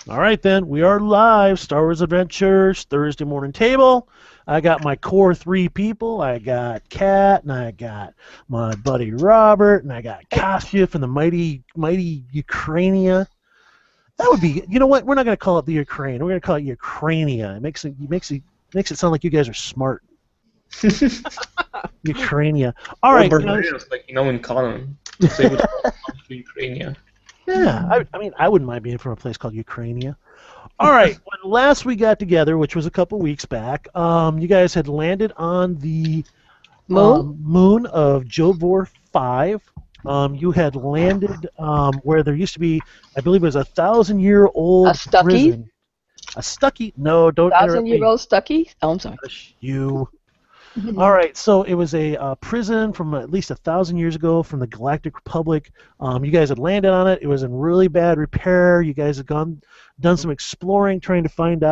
All right, then. We are live. Star Wars Adventures, Thursday morning table. I got my core three people. I got Kat, and I got my buddy Robert, and I got Kashif and the mighty Ukrainia. That would be, you know what? We're not going to call it the Ukraine. We're going to call it Ukrainia. It makes it sound like you guys are smart. Ukrainia. All Or right, guys. barbarians, like, in common. Say what comes to Ukraine. Yeah, I mean, I wouldn't mind being from a place called Ukrainia. All right. When last we got together, which was a couple weeks back, you guys had landed on the Moon? moon of Jovor 5. You had landed where there used to be, I believe it was 1,000-year-old A Stucky? prison. A Stucky? No, don't interrupt me. 1,000-year-old Stucky? Oh, I'm sorry. Hush, you. All right, so it was a prison from at least 1,000 years ago from the Galactic Republic. You guys had landed on it. It was in really bad repair. You guys had done some exploring, trying to find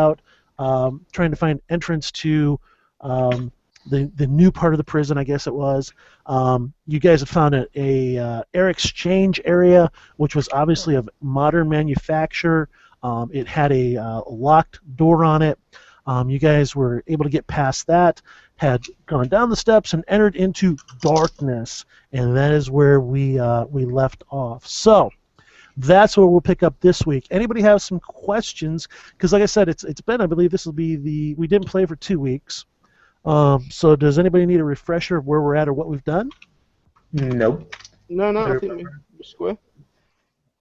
entrance to the new part of the prison, I guess it was. You guys had found a air exchange area, which was obviously of modern manufacture. It had a locked door on it. You guys were able to get past that, had gone down the steps and entered into darkness, and that is where we left off. So that's where we'll pick up this week. Anybody have some questions? Because like I said, it's been, I believe this will be we didn't play for 2 weeks. So does anybody need a refresher of where we're at or what we've done? Nope. No, I think we're square.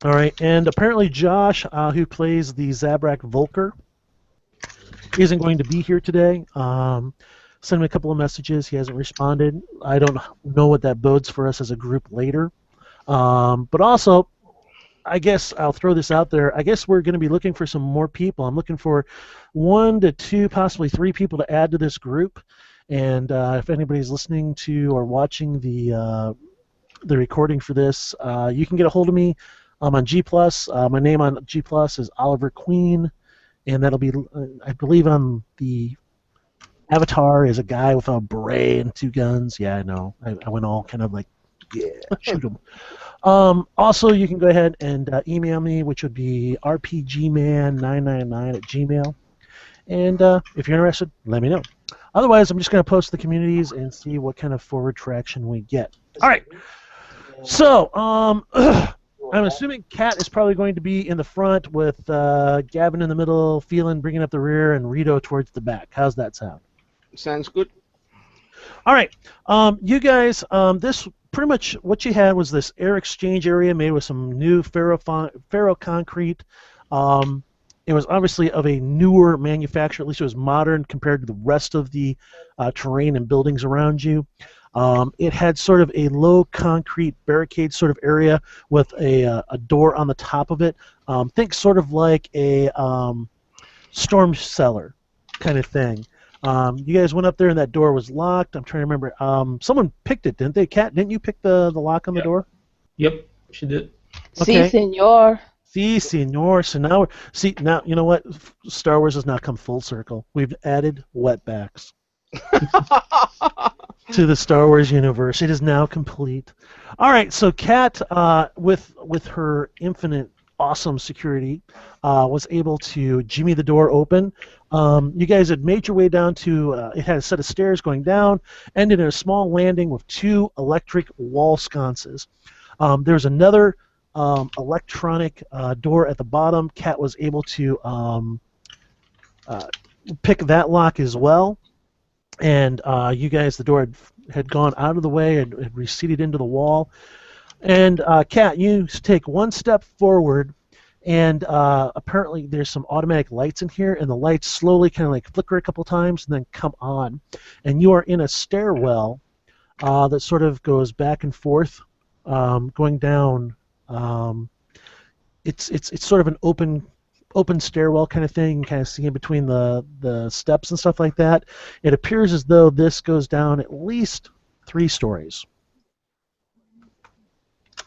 All right, and apparently Josh, who plays the Zabrak Volker, isn't going to be here today. Sent him a couple of messages. He hasn't responded. I don't know what that bodes for us as a group later. But also, I guess I'll throw this out there. I guess we're going to be looking for some more people. I'm looking for 1 to 2, possibly 3 people to add to this group. And if anybody's listening to or watching the recording for this, you can get a hold of me. I'm on G+. My name on G+ is Oliver Queen. And that'll be, I believe, on the avatar is a guy with a beret and 2 guns. Yeah, I know. I went all kind of like, yeah, shoot him. Also, you can go ahead and email me, which would be rpgman999@gmail. And if you're interested, let me know. Otherwise, I'm just going to post the communities and see what kind of forward traction we get. All right. So, I'm assuming Kat is probably going to be in the front with Gavin in the middle, Phelan bringing up the rear, and Rito towards the back. How's that sound? Sounds good. All right. You guys, this pretty much what you had was this air exchange area made with some new ferro concrete. It was obviously of a newer manufacture. At least it was modern compared to the rest of the terrain and buildings around you. It had sort of a low concrete barricade sort of area with a door on the top of it. Think sort of like a storm cellar kind of thing. You guys went up there and that door was locked. I'm trying to remember. Someone picked it, didn't they? Kat, didn't you pick the lock on the door? Yep, she did. Okay. Si, senor. Si, senor. So now, now you know what? Star Wars has now come full circle. We've added wetbacks to the Star Wars universe. It is now complete. All right, so Kat, with her infinite awesome security, was able to jimmy the door open. You guys had made your way down to, it had a set of stairs going down, ended in a small landing with 2 electric wall sconces. There's another electronic door at the bottom. Kat was able to pick that lock as well. And you guys, the door had gone out of the way and had receded into the wall. And Kat, you take 1 step forward, and apparently there's some automatic lights in here, and the lights slowly kind of like flicker a couple times and then come on. And you are in a stairwell that sort of goes back and forth, going down. It's sort of an open stairwell kind of thing. You can kind of see in between the steps and stuff like that. It appears as though this goes down at least 3 stories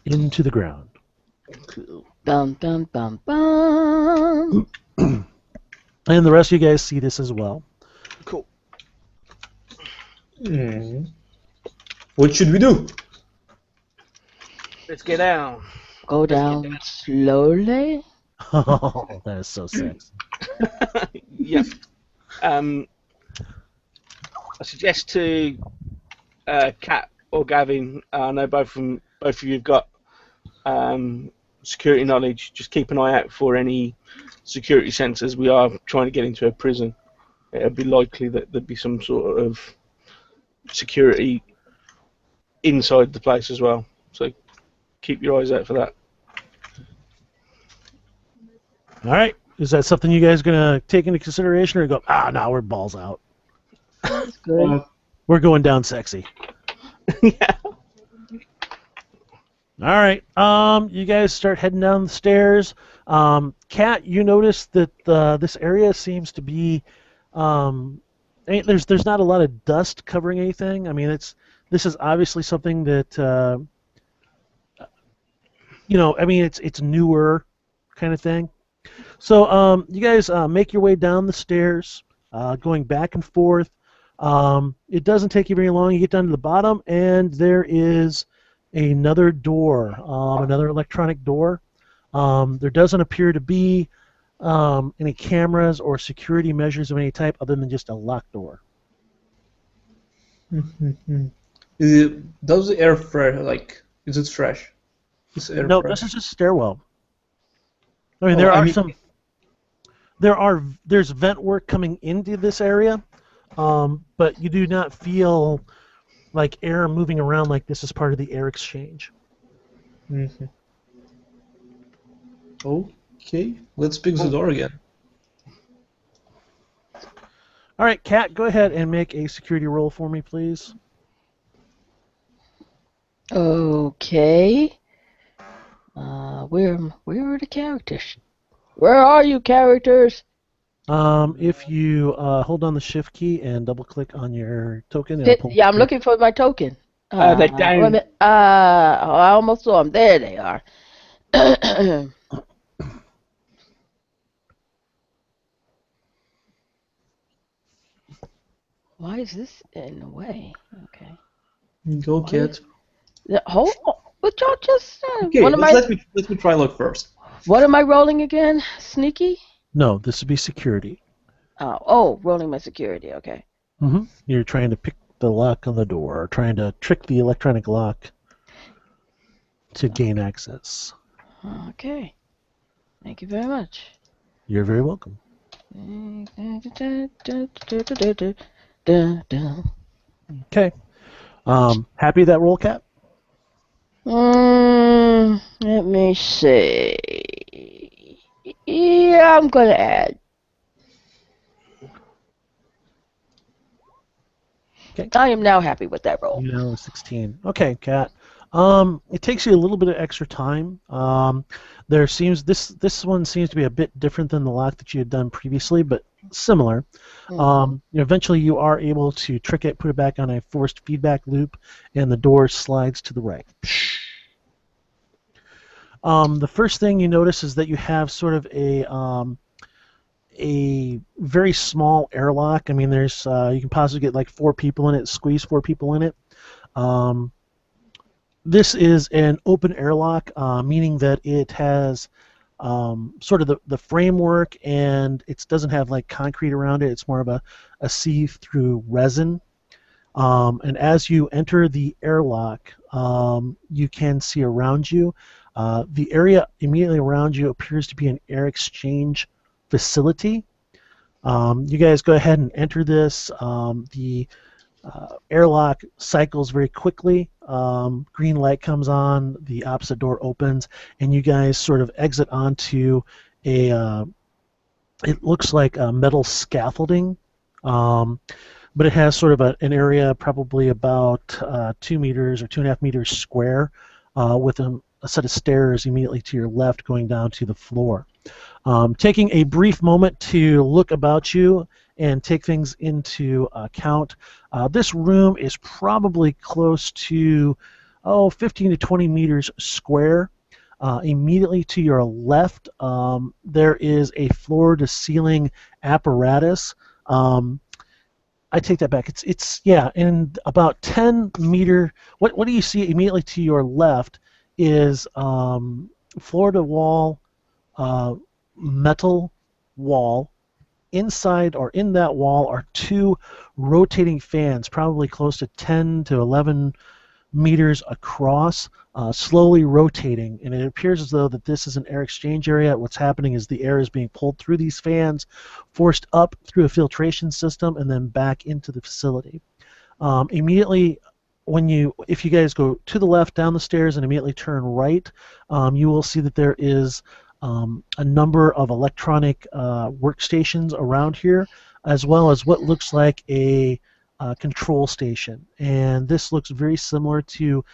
into the ground. Bum, bum, bum, bum. And the rest of you guys see this as well. Cool. What should we do? Let's get down. Go down slowly. Oh, that is so sexy. Yeah. I suggest to Kat or Gavin. I know both of you've got security knowledge. Just keep an eye out for any security sensors. We are trying to get into a prison. It'd be likely that there'd be some sort of security inside the place as well. So keep your eyes out for that. All right. Is that something you guys are going to take into consideration or go, no, we're balls out. That's good. We're going down sexy. Yeah. All right. You guys start heading down the stairs. Kat, you notice that this area seems to be there's not a lot of dust covering anything. I mean, this is obviously something that it's newer kind of thing. So you guys make your way down the stairs, going back and forth. It doesn't take you very long. You get down to the bottom, and there is another door, another electronic door. There doesn't appear to be any cameras or security measures of any type other than just a locked door. Does the air fresh? Like, is it fresh? Is air No, fresh? this is just stairwell. I mean, there's vent work coming into this area, but you do not feel like air moving around like this is part of the air exchange. Okay, let's pick the door again. All right, Kat, go ahead and make a security roll for me, please. Okay. Where are the characters? Where are you, characters? If you hold on the shift key and double click on your token, it'll pull Yeah, I'm looking for my token. They're down. Wait a minute. I almost saw them. There they are. Why is this in the way? Okay. Go, Kat. Hold on. What y'all just said? Okay, let me try look first. What am I rolling again? Sneaky? No, this would be security. Rolling my security. Okay. You're trying to pick the lock on the door, or trying to trick the electronic lock to gain access. Okay. Thank you very much. You're very welcome. Okay. Happy with that roll, Kat? Let me see. Yeah, I'm gonna add. Okay. I am now happy with that roll. 16. Okay, Kat. It takes you a little bit of extra time. This one seems to be a bit different than the lock that you had done previously, but similar. Eventually, you are able to trick it, put it back on a forced feedback loop, and the door slides to the right. The first thing you notice is that you have sort of a very small airlock. I mean, there's you can possibly get like 4 people in it, squeeze 4 people in it. This is an open airlock, meaning that it has sort of the framework, and it doesn't have like concrete around it. It's more of a see-through resin. And as you enter the airlock, you can see around you. The area immediately around you appears to be an air exchange facility. You guys go ahead and enter this. The airlock cycles very quickly. Green light comes on, the opposite door opens, and you guys sort of exit onto it looks like a metal scaffolding, but it has sort of an area probably about 2 meters or 2.5 meters square, with a set of stairs immediately to your left going down to the floor. Taking a brief moment to look about you and take things into account, this room is probably close to 15 to 20 meters square. Immediately to your left, there is a floor-to-ceiling apparatus. I take that back. It's in about 10 meter. What do you see immediately to your left is floor-to-wall metal wall. Inside or in that wall are two rotating fans, probably close to 10 to 11 meters across, slowly rotating, and it appears as though that this is an air exchange area. What's happening is the air is being pulled through these fans, forced up through a filtration system, and then back into the facility. Immediately, if you guys go to the left down the stairs and immediately turn right, you will see that there is a number of electronic workstations around here, as well as what looks like a control station. And this looks very similar to,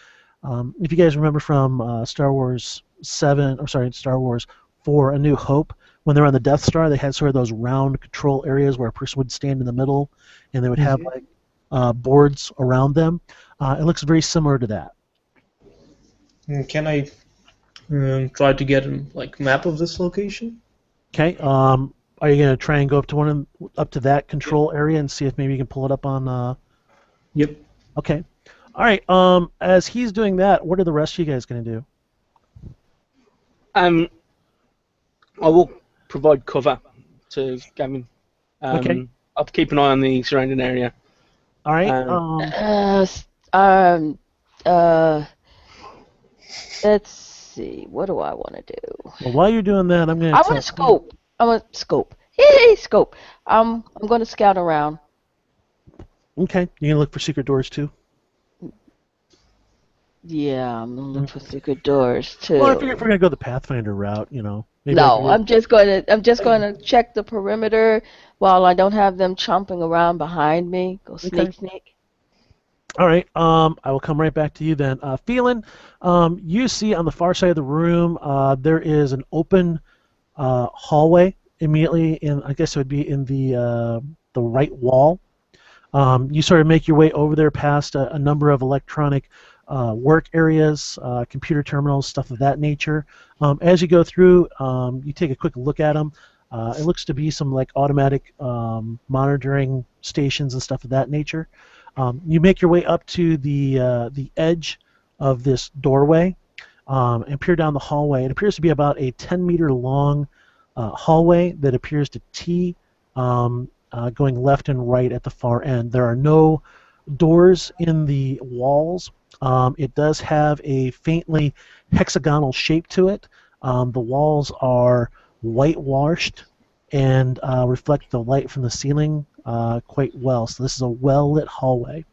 if you guys remember from Star Wars 4: A New Hope, when they're on the Death Star, they had sort of those round control areas where a person would stand in the middle, and they would have like boards around them. It looks very similar to that. Can I try to get a map of this location? Okay. Are you gonna try and go up to that control area and see if maybe you can pull it up on? Yep. Okay. All right. As he's doing that, what are the rest of you guys gonna do? I will provide cover to Gavin. Okay. I'll keep an eye on the surrounding area. All right. Let's see. What do I want to do? Well, while you're doing that, I'm gonna. I want to scope. I want to scope. Hey, scope. I'm going to scout around. Okay. You gonna look for secret doors too? Yeah, I'm gonna look for secret doors too. Well, if we're gonna go the Pathfinder route, maybe No, I'm just gonna check the perimeter while I don't have them chomping around behind me. Go sneak. All right. I will come right back to you then. Phelan, you see on the far side of the room there is an open hallway immediately I guess it would be in the right wall. You sort of make your way over there past a number of electronic work areas, computer terminals, stuff of that nature. As you go through, you take a quick look at them. It looks to be some automatic monitoring stations and stuff of that nature. You make your way up to the edge of this doorway and peer down the hallway. It appears to be about a 10-meter long hallway that appears to T going left and right at the far end. There are no doors in the walls. It does have a faintly hexagonal shape to it. The walls are whitewashed and reflect the light from the ceiling quite well. So this is a well-lit hallway.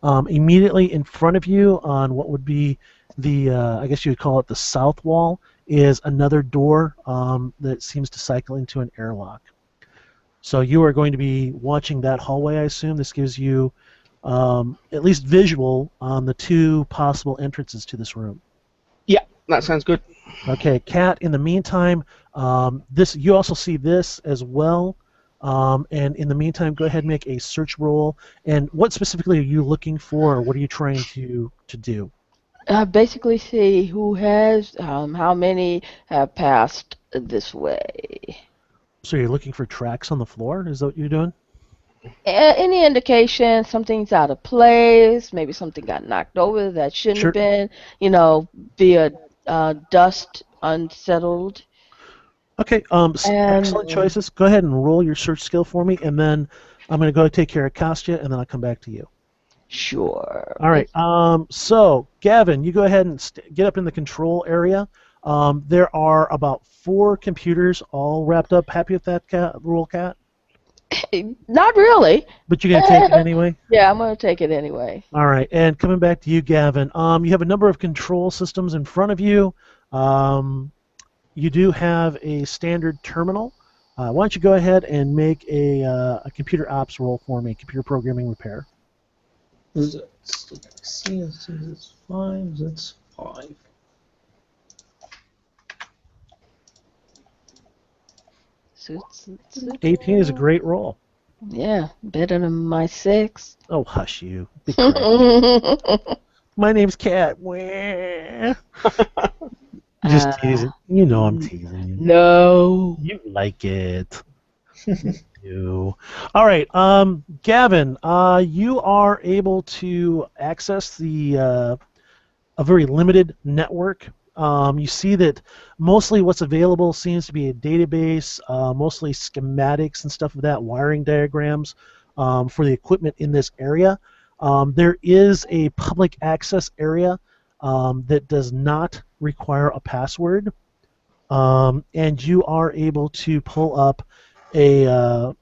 Immediately in front of you on what would be I guess you would call it the south wall, is another door that seems to cycle into an airlock. So you are going to be watching that hallway, I assume. This gives you at least visual on the two possible entrances to this room. Yeah, that sounds good. Okay, Kat, in the meantime, you also see this as well. And in the meantime, go ahead and make a search roll. And what specifically are you looking for, or what are you trying to do? Basically see who has, how many have passed this way. So you're looking for tracks on the floor? Is that what you're doing? Any indication something's out of place, maybe something got knocked over that shouldn't have been, via dust unsettled. Okay, excellent choices. Go ahead and roll your search skill for me, and then I'm going to go take care of Kostya, and then I'll come back to you. Sure. All right. So, Gavin, you go ahead and get up in the control area. There are about 4 computers all wrapped up. Happy with that rule, Kat? Not really. But you're going to take it anyway? Yeah, I'm going to take it anyway. All right. And coming back to you, Gavin, you have a number of control systems in front of you. You do have a standard terminal. Why don't you go ahead and make a computer ops roll for me, computer programming repair. Let's see, that's 5, that's 5. Suits. 18 is a great roll. Yeah, better than my 6. Oh, hush you. Be quiet. My name's Kat. Just teasing. You know I'm teasing you. No. You like it. You. All right, Gavin, you are able to access a very limited network You see that mostly what's available seems to be a database, mostly schematics and stuff of that, wiring diagrams for the equipment in this area. There is a public access area that does not require a password, and you are able to pull up a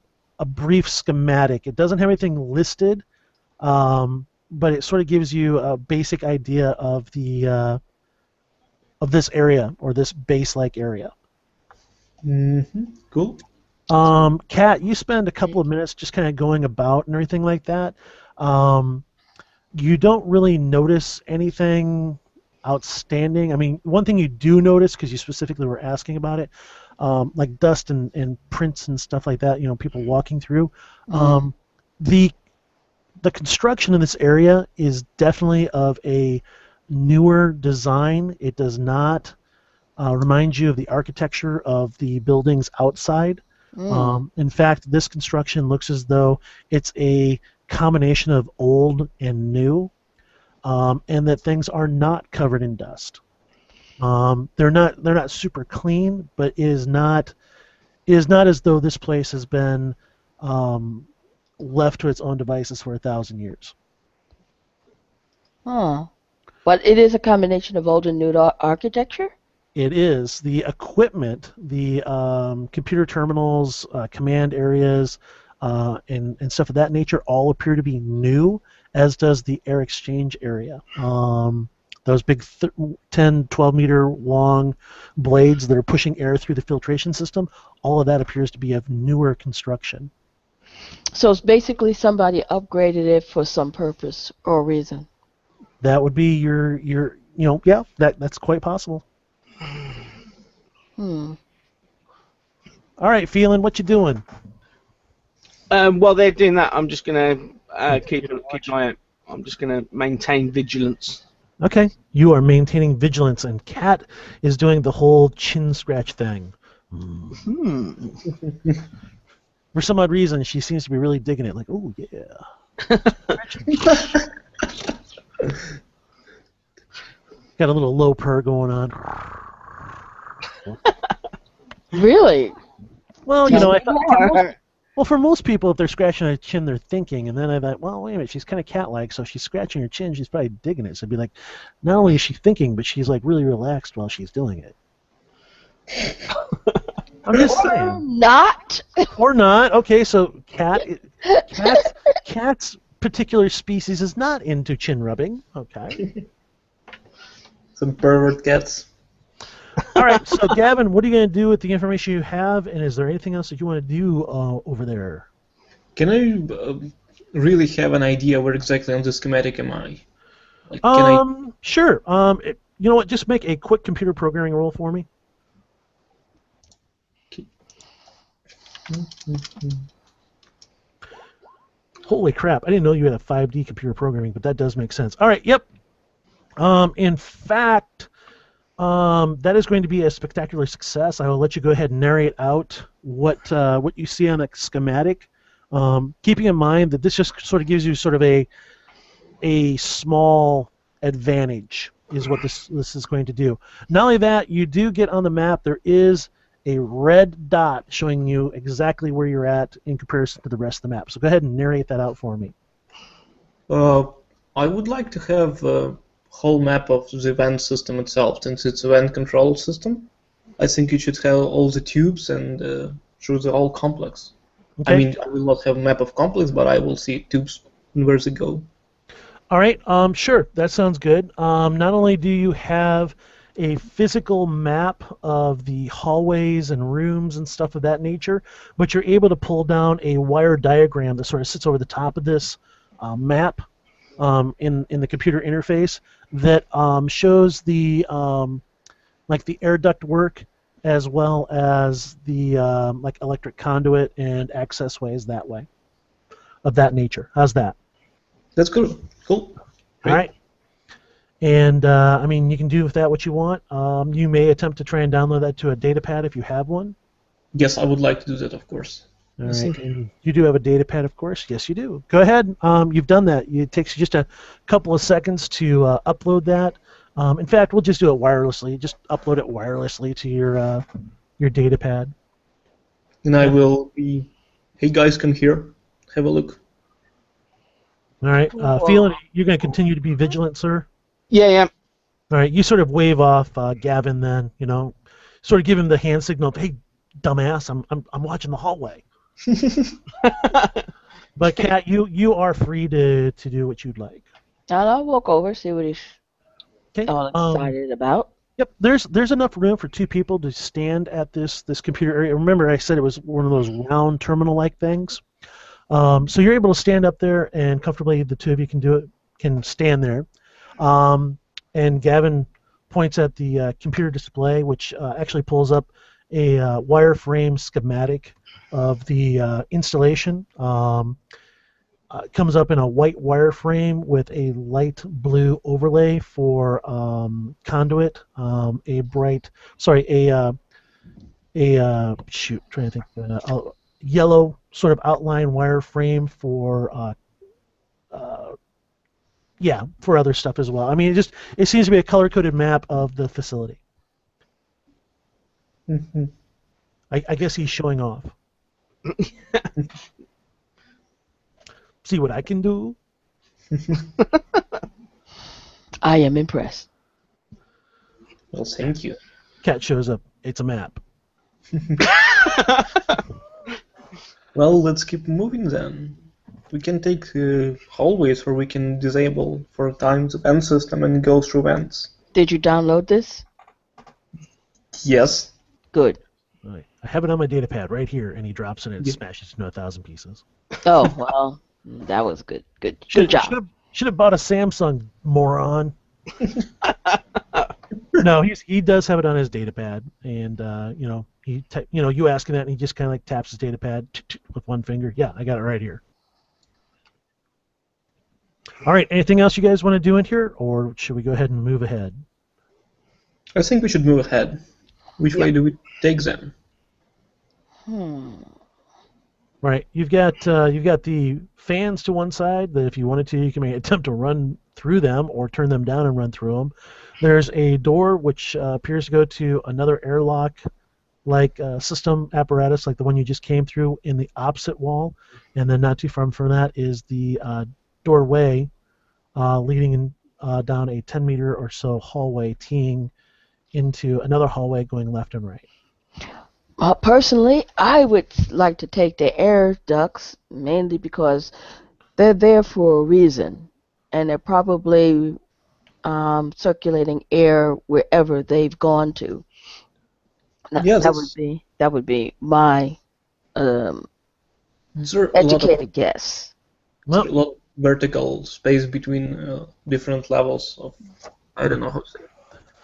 brief schematic. It doesn't have anything listed, but it sort of gives you a basic idea of the of this area or this base-like area. Cool. Kat, you spend a couple of minutes just kind of going about and everything like that. You don't really notice anything outstanding. I mean, one thing you do notice, because you specifically were asking about it, like dust and prints and stuff like that, people walking through. The construction in this area is definitely of a newer design. It does not remind you of the architecture of the buildings outside. In fact, this construction looks as though it's a combination of old and new, and that things are not covered in dust. They're not super clean, but it is not as though this place has been left to its own devices for 1,000 years. Huh. But it is a combination of old and new architecture? It is. The equipment, the computer terminals, command areas, and stuff of that nature all appear to be new, as does the air exchange area. Those big 10, 12 meter long blades that are pushing air through the filtration system, all of that appears to be of newer construction. So it's basically somebody upgraded it for some purpose or reason. That would be your yeah, that's quite possible. All right, Phelan, what you doing? While they're doing that, I'm just gonna keep an eye out. I'm just gonna maintain vigilance. Okay, you are maintaining vigilance, and Kat is doing the whole chin scratch thing. For some odd reason, she seems to be really digging it. Like, oh yeah. Got a little low purr going on. Really? Well, I thought. Well, for most people, if they're scratching their chin, they're thinking. And then I thought, well, wait a minute, she's kind of cat-like, so if she's scratching her chin, she's probably digging it. So I'd be like, not only is she thinking, but she's like really relaxed while she's doing it. I'm just saying. Not. Or not. Okay, so cat's particular species is not into chin rubbing. Okay. Some pervert cats. All right, so Gavin, what are you going to do with the information you have, and is there anything else that you want to do over there? Can I really have an idea where exactly on the schematic am I? Like, Sure. You know what? Just make a quick computer programming roll for me. Holy crap! I didn't know you had a 5D computer programming, but that does make sense. All right. Yep. In fact. That is going to be a spectacular success. I will let you go ahead and narrate out what you see on a schematic, keeping in mind that this just sort of gives you sort of a small advantage is what this is going to do. Not only that, you do get on the map, there is a red dot showing you exactly where you're at in comparison to the rest of the map. So go ahead and narrate that out for me. I would like to have whole map of the event system itself, since it's an event control system. I think you should have all the tubes and show the whole complex. Okay. I mean, I will not have a map of complex, but I will see tubes and where they go. All right, sure, that sounds good. Not only do you have a physical map of the hallways and rooms and stuff of that nature, but you're able to pull down a wire diagram that sort of sits over the top of this map in the computer interface that shows the like the air duct work as well as the like electric conduit and access ways that way of that nature. How's that? That's good. Cool. Great. All right. And I mean, you can do with that what you want. You may attempt to try and download that to a datapad if you have one. Yes, I would like to do that, of course. All right. And you do have a datapad, of course. Yes, you do. Go ahead. You've done that. It takes you just a couple of seconds to upload that. In fact, we'll just do it wirelessly. Just upload it wirelessly to your data pad. And I will be. Hey guys, come here. Have a look. All right. Whoa. Phelan, you're going to continue to be vigilant, sir? Yeah, yeah. All right. You sort of wave off Gavin then, sort of give him the hand signal of, hey, dumbass, I'm watching the hallway. But Kat, you are free to do what you'd like. And I'll walk over, see what he's Okay. all excited about. Yep. There's enough room for two people to stand at this computer area. Remember, I said it was one of those round terminal-like things. So you're able to stand up there, and comfortably the two of you can stand there. And Gavin points at the computer display, which actually pulls up a wireframe schematic of the installation. It comes up in a white wireframe with a light blue overlay for conduit, trying to think, a yellow sort of outline wireframe for for other stuff as well. I mean, it seems to be a color-coded map of the facility. Mm-hmm. I guess he's showing off. See what I can do? I am impressed. Well, thank you. Cat shows up. It's a map. Well, let's keep moving then. We can take hallways where we can disable for a time the vent system and go through vents. Did you download this? Yes. Good. Right. I have it on my data pad right here, and he drops it and it smashes into 1,000 pieces. Oh, well, that was good. Good job. Should have bought a Samsung, moron. No, he does have it on his data pad, and you ask him that, and he just kind of like taps his data pad with one finger. Yeah, I got it right here. All right, anything else you guys want to do in here, or should we go ahead and move ahead? I think we should move ahead. Which way do we take them? Right, you've got the fans to one side that if you wanted to, you can make an attempt to run through them or turn them down and run through them. There's a door which appears to go to another airlock-like system apparatus, like the one you just came through, in the opposite wall, and then not too far from that is the doorway leading down a 10-meter or so hallway, teeing into another hallway going left and right. Personally, I would like to take the air ducts, mainly because they're there for a reason, and they're probably circulating air wherever they've gone to. That would be my educated guess. There's a lot of vertical space between different levels of, I don't know how to say it.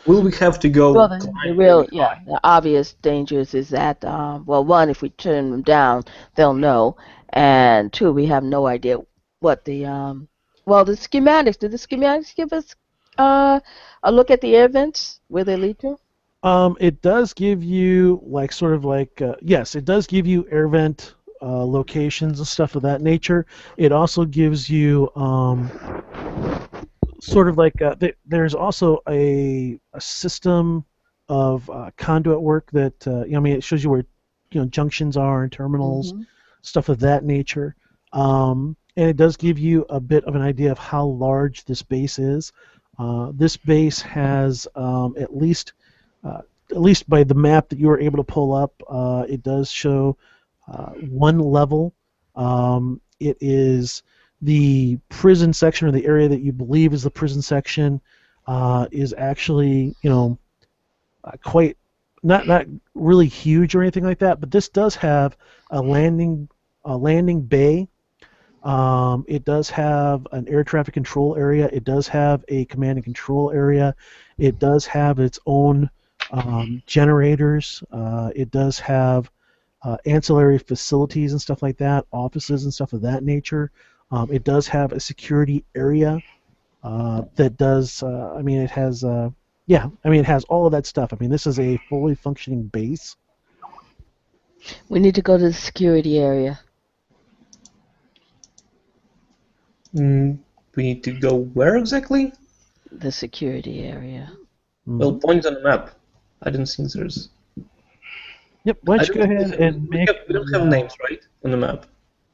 Will we have to go? Well, the obvious dangers is that, one, if we turn them down, they'll know, and two, we have no idea what the schematics. Did the schematics give us a look at the air vents, where they lead to? It does give you yes, it does give you air vent locations and stuff of that nature. It also gives you there's also a system of conduit work that it shows you where junctions are and terminals, stuff of that nature. And it does give you a bit of an idea of how large this base is. This base has at least by the map that you were able to pull up, it does show one level. It is the prison section, or the area that you believe is the prison section, is actually quite not really huge or anything like that. But this does have a landing bay. It does have an air traffic control area. It does have a command and control area. It does have its own generators. It does have ancillary facilities and stuff like that, offices and stuff of that nature. It does have a security area that does. It has. It has all of that stuff. I mean, this is a fully functioning base. We need to go to the security area. We need to go where exactly? the security area. Well, Mhm. point on the map. I don't think there's. Yep. Why I don't you go don't ahead and make? we don't have names, right, on the map.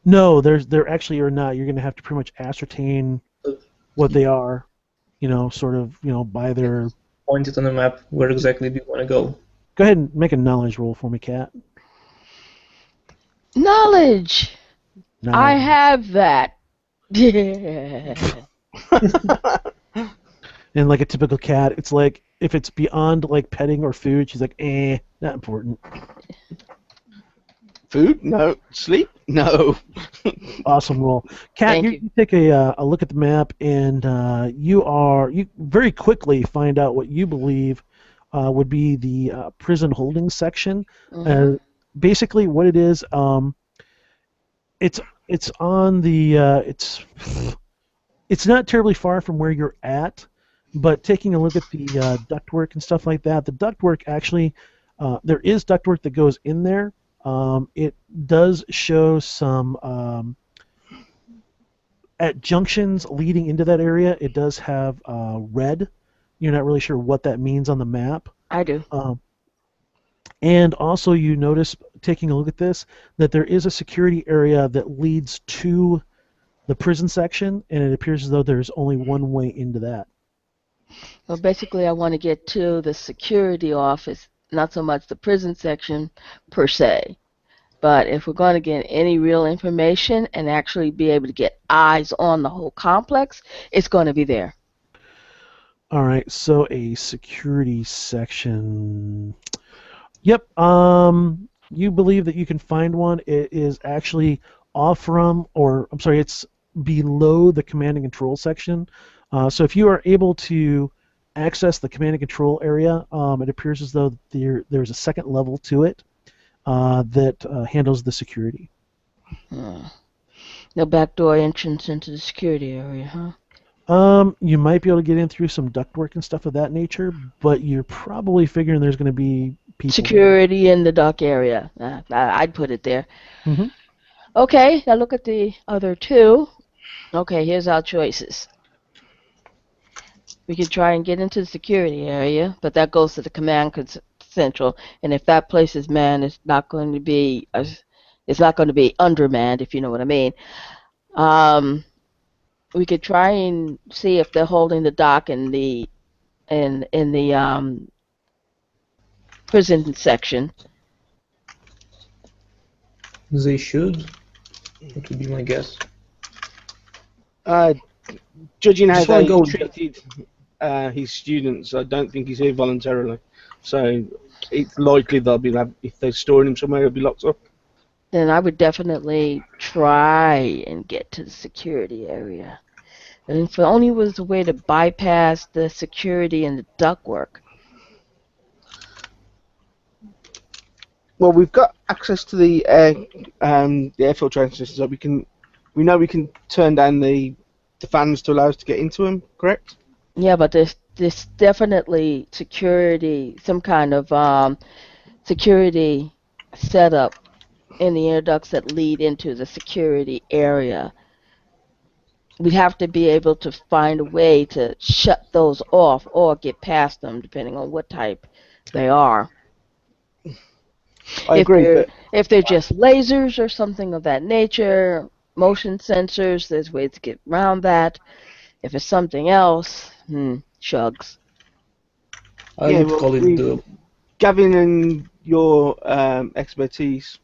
No, there actually are not. You're going to have to pretty much ascertain So what they are. Sort of, by their. point it on the map. Where exactly do you want to go? Go ahead and make a knowledge roll for me, Kat. Knowledge. I Knowledge. have that. Yeah. And like a typical cat, it's like if it's beyond like petting or food, she's like, not important. Food? No. Sleep? No. Awesome roll. Kat, Thank you, you. you take a look at the map, and you very quickly find out what you believe would be the prison holding section. Mhm. Basically, what it is, it's on the it's not terribly far from where you're at, but taking a look at the ductwork and stuff like that, the ductwork actually there is ductwork that goes in there. It does show some at junctions leading into that area. It does have red. You're not really sure what that means on the map. I do. And also, you notice, taking a look at this, that there is a security area that leads to the prison section, and it appears as though there's only one way into that. Well, basically, I want to get to the security office, not so much the prison section per se. But if we're going to get any real information and actually be able to get eyes on the whole complex, it's going to be there. All right, so a security section. Yep. You believe that you can find one. It is actually off from, or I'm sorry, it's below the command and control section. So if you are able to access the command and control area, it appears as though there's a second level to it that handles the security. No backdoor entrance into the security area, huh? You might be able to get in through some ductwork and stuff of that nature, but you're probably figuring there's going to be people. Security in the dock area. I'd put it there. Mhm. Okay, now look at the other two. Okay, here's our choices. We could try and get into the security area, but that goes to the central, and if that place is manned, it's not going to be undermanned, if you know what I mean. We could try and see if they're holding the dock in the prison section. They should. That would be my guess. Judging how Just wanna they go- treated his students, I don't think he's here voluntarily. So it's likely they'll be if they're storing him somewhere, he'll be locked up. Then I would definitely try and get to the security area. And if there only was a way to bypass the security and the ductwork. Well, we've got access to the air filtration system, so we know we can turn down the fans to allow us to get into them. Correct? Yeah, but there's definitely security, some kind of security setup in the air ducts that lead into the security area. We have to be able to find a way to shut those off or get past them, depending on what type they are. I agree. If they're just lasers or something of that nature, motion sensors, there's ways to get around that. If it's something else, shugs. I Yeah, would well, call it the. Gavin and your expertise,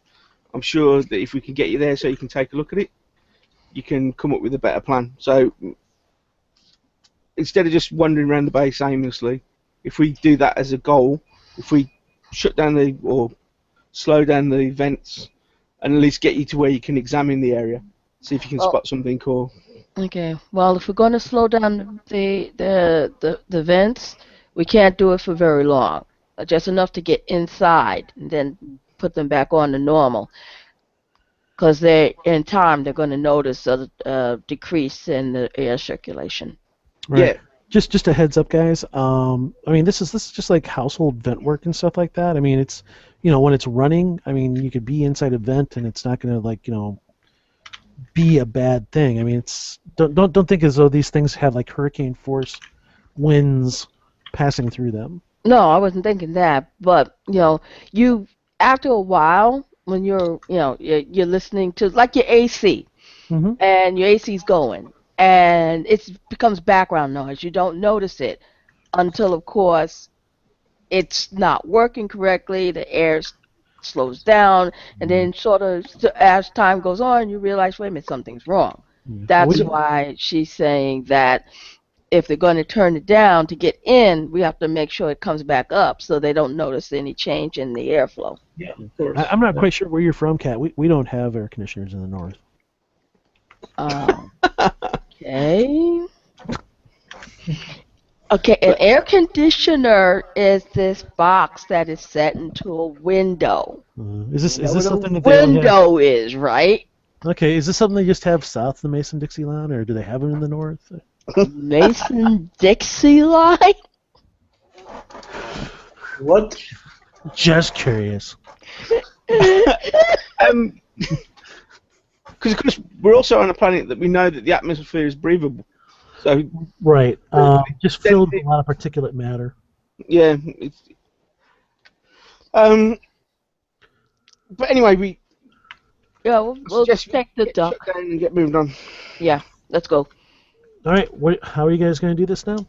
I'm sure that if we can get you there so you can take a look at it, you can come up with a better plan. So instead of just wandering around the base aimlessly, if we do that as a goal, if we shut down or slow down the vents and at least get you to where you can examine the area, see if you can spot something or. Okay. Well, if we're going to slow down the vents, we can't do it for very long. Just enough to get inside and then put them back on to normal. Because in time they're going to notice a decrease in the air circulation. Right. Yeah. Just a heads up, guys. I mean, this is just like household vent work and stuff like that. I mean, it's when it's running. I mean, you could be inside a vent and it's not going to be a bad thing. I mean, don't think as though these things have like hurricane force winds passing through them. No, I wasn't thinking that, but you after a while when you're listening to like your AC Hmm. and your AC's going and it becomes background noise. You don't notice it until, of course, it's not working correctly. The air slows down, and then sort of as time goes on, you realize, wait a minute, something's wrong. Yeah. Well, we That's don't- why she's saying that if they're going to turn it down to get in, we have to make sure it comes back up so they don't notice any change in the airflow. Yeah, of course. I'm not quite sure where you're from, Kat. We don't have air conditioners in the north. Okay. Okay, an air conditioner is this box that is set into a window. Is this You know what something a that they only have? window is, right? Okay, is this something they just have south of the Mason-Dixie line, or do they have it in the north? Mason-Dixie line? What? Just curious. Because of course we're also on a planet that we know that the atmosphere is breathable. So Right. Just filled with a lot of particulate matter. yeah, it's, but anyway, Yeah, we'll suggest we take the get duck. shut down and get moved on. Yeah, let's go. All right. How are you guys going to do this now? Do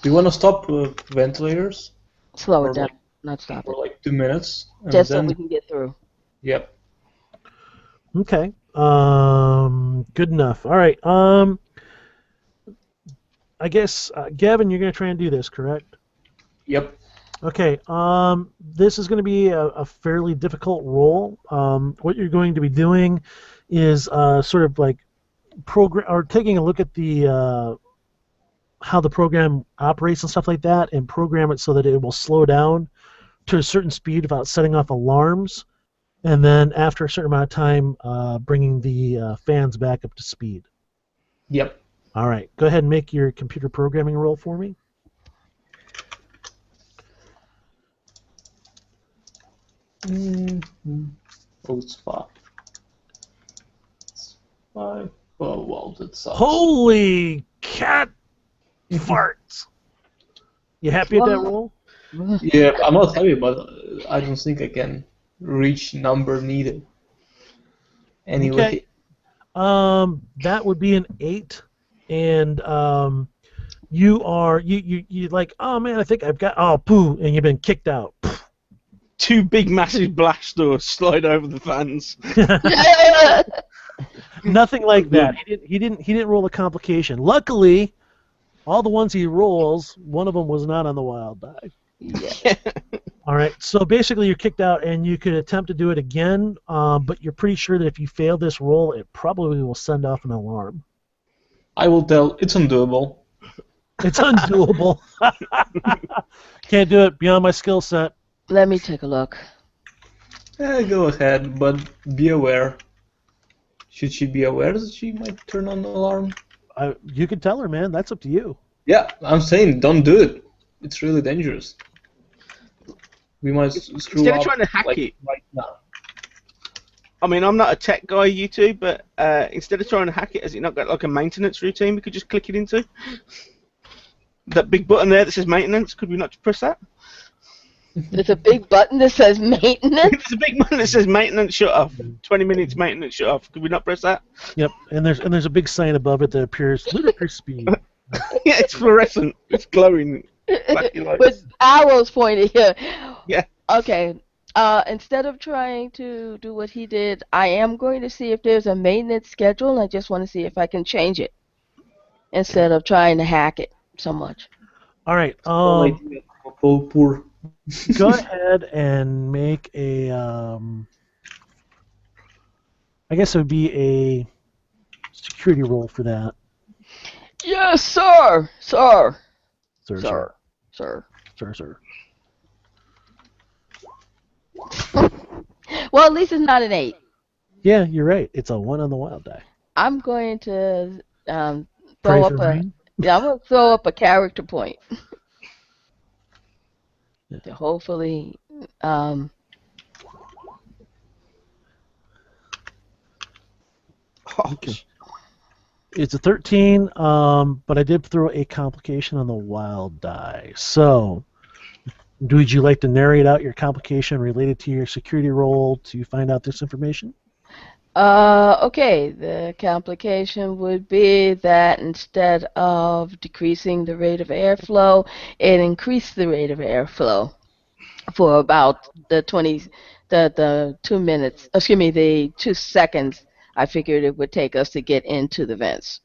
you want to stop ventilators Slow Or it down, like- not stop for it. like 2 minutes? And Just so then, we can get through. Yep. Okay. Good enough. All right. I guess Gavin, you're going to try and do this, correct? Yep. Okay. This is going to be a fairly difficult role. What you're going to be doing is sort of like program or taking a look at the how the program operates and stuff like that, and program it so that it will slow down to a certain speed without setting off alarms, and then after a certain amount of time, bringing the fans back up to speed. Yep. All right. Go ahead and make your computer programming roll for me. Oh, it's 5. It's 5. Oh, well, that sucks. Holy cat farts! You happy with that What? roll? Yeah, I'm not happy, but I don't think I can reach number needed. Anyway. Okay. That would be an 8, and you are you like, oh man, I think I've got poo, and you've been kicked out. Two big, massive blast doors slide over the fans. Nothing like that. He didn't roll a complication. Luckily, all the ones he rolls, one of them was not on the wild die. Yeah. All right, so basically you're kicked out, and you could attempt to do it again, but you're pretty sure that if you fail this roll, it probably will send off an alarm. I will tell it's undoable. It's undoable. Can't do it. Beyond my skill set. Let me take a look. Go ahead, but be aware. Should she be aware that she might turn on the alarm? You can tell her, man. That's up to you. Yeah, I'm saying don't do it. It's really dangerous. We might screw Instead up of trying to hack like, it, right now. I mean, I'm not a tech guy, you two, but instead of trying to hack it, has it not got like a maintenance routine we could just click it into? That big button there that says maintenance, could we not press that? There's a big button that says maintenance. There's a big button that says maintenance shut off. 20 minutes maintenance shut off. Could we not press that? Yep. And there's a big sign above it that appears ludicrous speed. Yeah, it's fluorescent. It's glowing. Flashy lights. With arrows pointed here. Yeah. Okay. Instead of trying to do what he did, I am going to see if there's a maintenance schedule. I just want to see if I can change it instead of trying to hack it so much. All right. Poor. Go ahead and make a. I guess it would be a security roll for that. Yes, sir. Sir. Sir, Sir. Sir. sir, sir. Well, at least it's not an 8. Yeah, you're right. It's a 1 on the wild die. I'm going to Pray throw for up a rain. I'm going to throw up a character point. Yeah. To hopefully Okay. It's a 13, but I did throw a complication on the wild die. So, would you like to narrate out your complication related to your security role to find out this information? Okay, the complication would be that instead of decreasing the rate of airflow, it increased the rate of airflow for about the 2 minutes, excuse me, the 2 seconds I figured it would take us to get into the vents.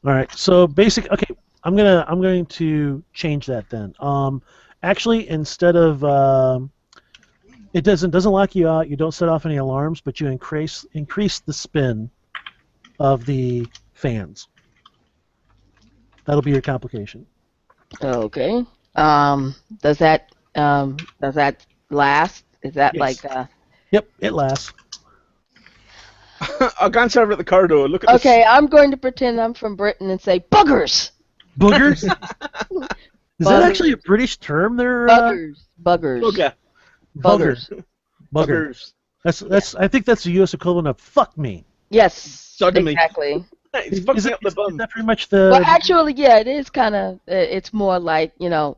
All right. So okay, I'm going to change that then. Actually, instead of it doesn't lock you out. You don't set off any alarms, but you increase the spin of the fans. That'll be your complication. Okay. Does that last? Is that Yes. like Yep, it lasts. I'll glance over at the corridor. Look at Okay, I'm going to pretend I'm from Britain and say buggers. Boogers. Is that actually a British term there? Buggers. Bugger. Buggers. Bugger. That's. I think that's the U.S. equivalent of "fuck me." Yes, Sodomy. exactly. It's fucking up the Is bum. that pretty much the? Well, actually, yeah, it is kind of. It's more like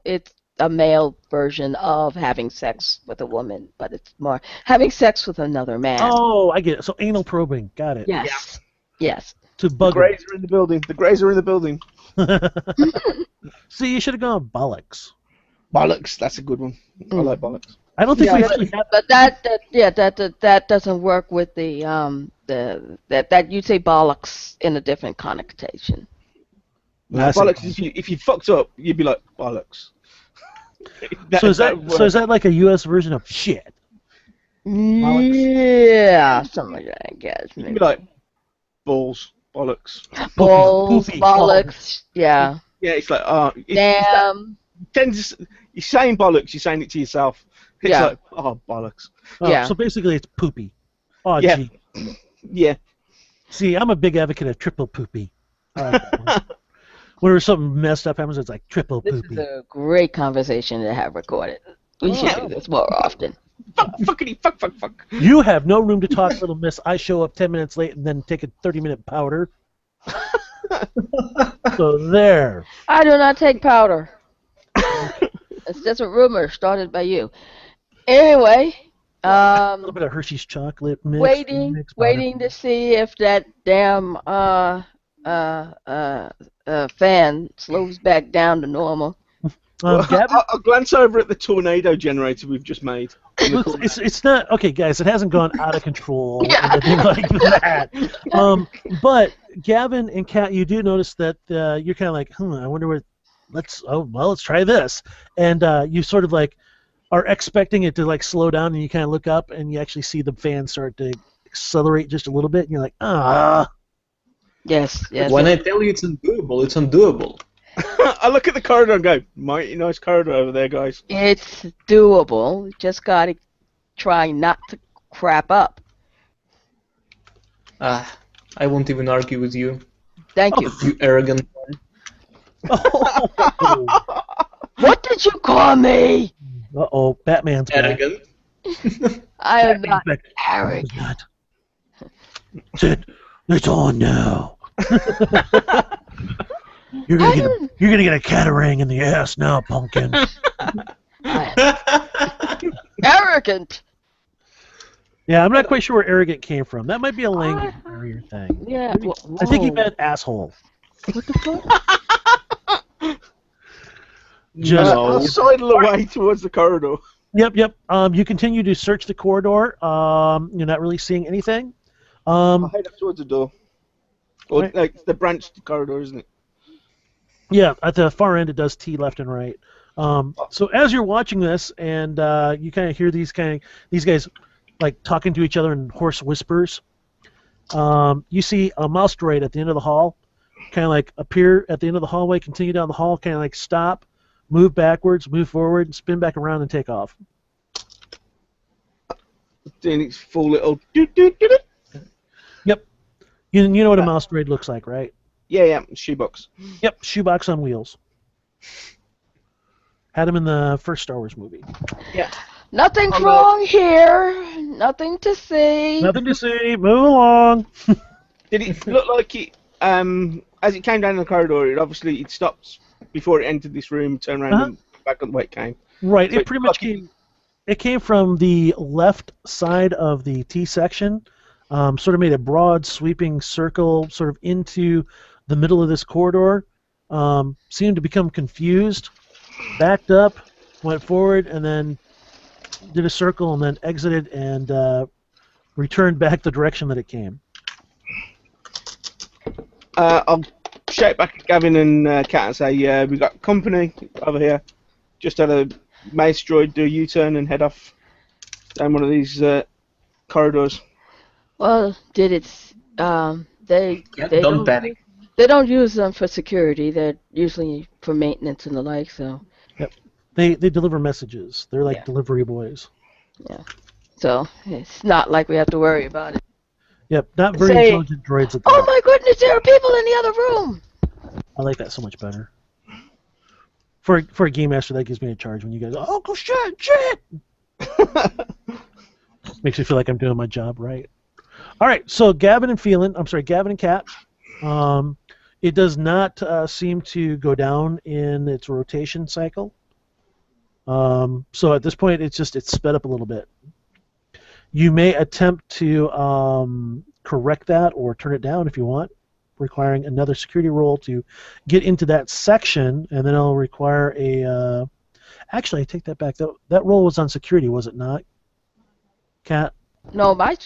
it's a male version of having sex with a woman, but it's more having sex with another man. Oh, I get it. So anal probing. Got it. Yes. Yes. To The bugger. Greys are in the building. The Greys are in the building. See, you should have gone bollocks. Bollocks. That's a good one. I like bollocks. I don't think Yeah, we but- actually have. But that doesn't work with the that you say bollocks in a different connotation. Bollocks. If you fucked up, you'd be like bollocks. So is that like a U.S. version of shit? Yeah, something like that, I guess. You'd Maybe. be like balls, bollocks. Balls, poopy, bollocks. Yeah. Yeah, it's like Damn. You're saying bollocks. You're saying it to yourself. It's Yeah. like bollocks. Oh, Yeah. So basically, it's poopy. Oh, Yeah. gee. Yeah. See, I'm a big advocate of triple poopy. I like that one. Whenever something messed up happens, it's like triple This poopy. is a great conversation to have recorded. We should do this more often. Fuckity fuck. You have no room to talk, little miss. I show up 10 minutes late and then take a 30-minute powder. So there. I do not take powder. It's just a rumor started by you. Anyway, A little bit of Hershey's chocolate mix. waiting powder. to see if that damn fan slows back down to normal. Gavin, I'll glance over at the tornado generator we've just made. it's not okay, guys. It hasn't gone out of control Yeah. or anything like that. But Gavin and Kat, you do notice that you're kind of like, I wonder what. Let's try this, and you sort of like are expecting it to like slow down, and you kind of look up, and you actually see the fan start to accelerate just a little bit, and you're like, Yes. When I tell you it's undoable, it's undoable. I look at the corridor and go, mighty nice corridor over there, guys. It's doable. Just gotta try not to crap up. I won't even argue with you. Thank you. You arrogant one. What did you call me? Uh-oh, Batman's back. Arrogant. I am not Back. arrogant. Not. It's on now. You're gonna get a catarang in the ass now, pumpkin. Arrogant. Yeah, I'm not quite sure where arrogant came from. That might be a language barrier thing. Yeah. I think he whoa. meant asshole. What the fuck? Just I'll sidle away towards the corridor. Yep. You continue to search the corridor. You're not really seeing anything. I'll head up towards the door. Or Right. like the branched corridor, isn't it? Yeah, at the far end it does T left and right. So as you're watching this, and you kind of hear these guys like talking to each other in hoarse whispers. You see a mouse droid at the end of the hall, kind of like appear at the end of the hallway, continue down the hall, kind of like stop, move backwards, move forward, spin back around, and take off. Doing its full little doot. Yep. You know what a mouse droid looks like, right? Yeah, shoebox. Yep, shoebox on wheels. Had him in the first Star Wars movie. Nothing's wrong here. Nothing to see. Nothing to see. Move along. Did it look like it? As it came down the corridor, it stopped before it entered this room, turned around and back up the way it came. Right. So It pretty much came. It came from the left side of the T section, sort of made a broad sweeping circle, sort of into the middle of this corridor. Seemed to become confused, backed up, went forward, and then did a circle, and then exited and returned back the direction that it came. I'll shout back at Gavin and Kat and say, we got company over here. Just had a mace droid do a U-turn and head off down one of these corridors. Well, did it? They Don't panic. They don't use them for security. They're usually for maintenance and the like. So. Yep. They deliver messages. They're like delivery boys. Yeah. So it's not like we have to worry about it. Yep. Not very intelligent droids at Oh that. my goodness, there are people in the other room. I like that so much better. For a game master, that gives me a charge when you guys, oh, go shit. Makes me feel like I'm doing my job right. All right, so Gavin and Kat. It does not seem to go down in its rotation cycle. So at this point, it's sped up a little bit. You may attempt to correct that or turn it down if you want, requiring another security roll to get into that section, and then it'll require a... actually, I take that back. That roll was on security, was it not, Kat? No, mine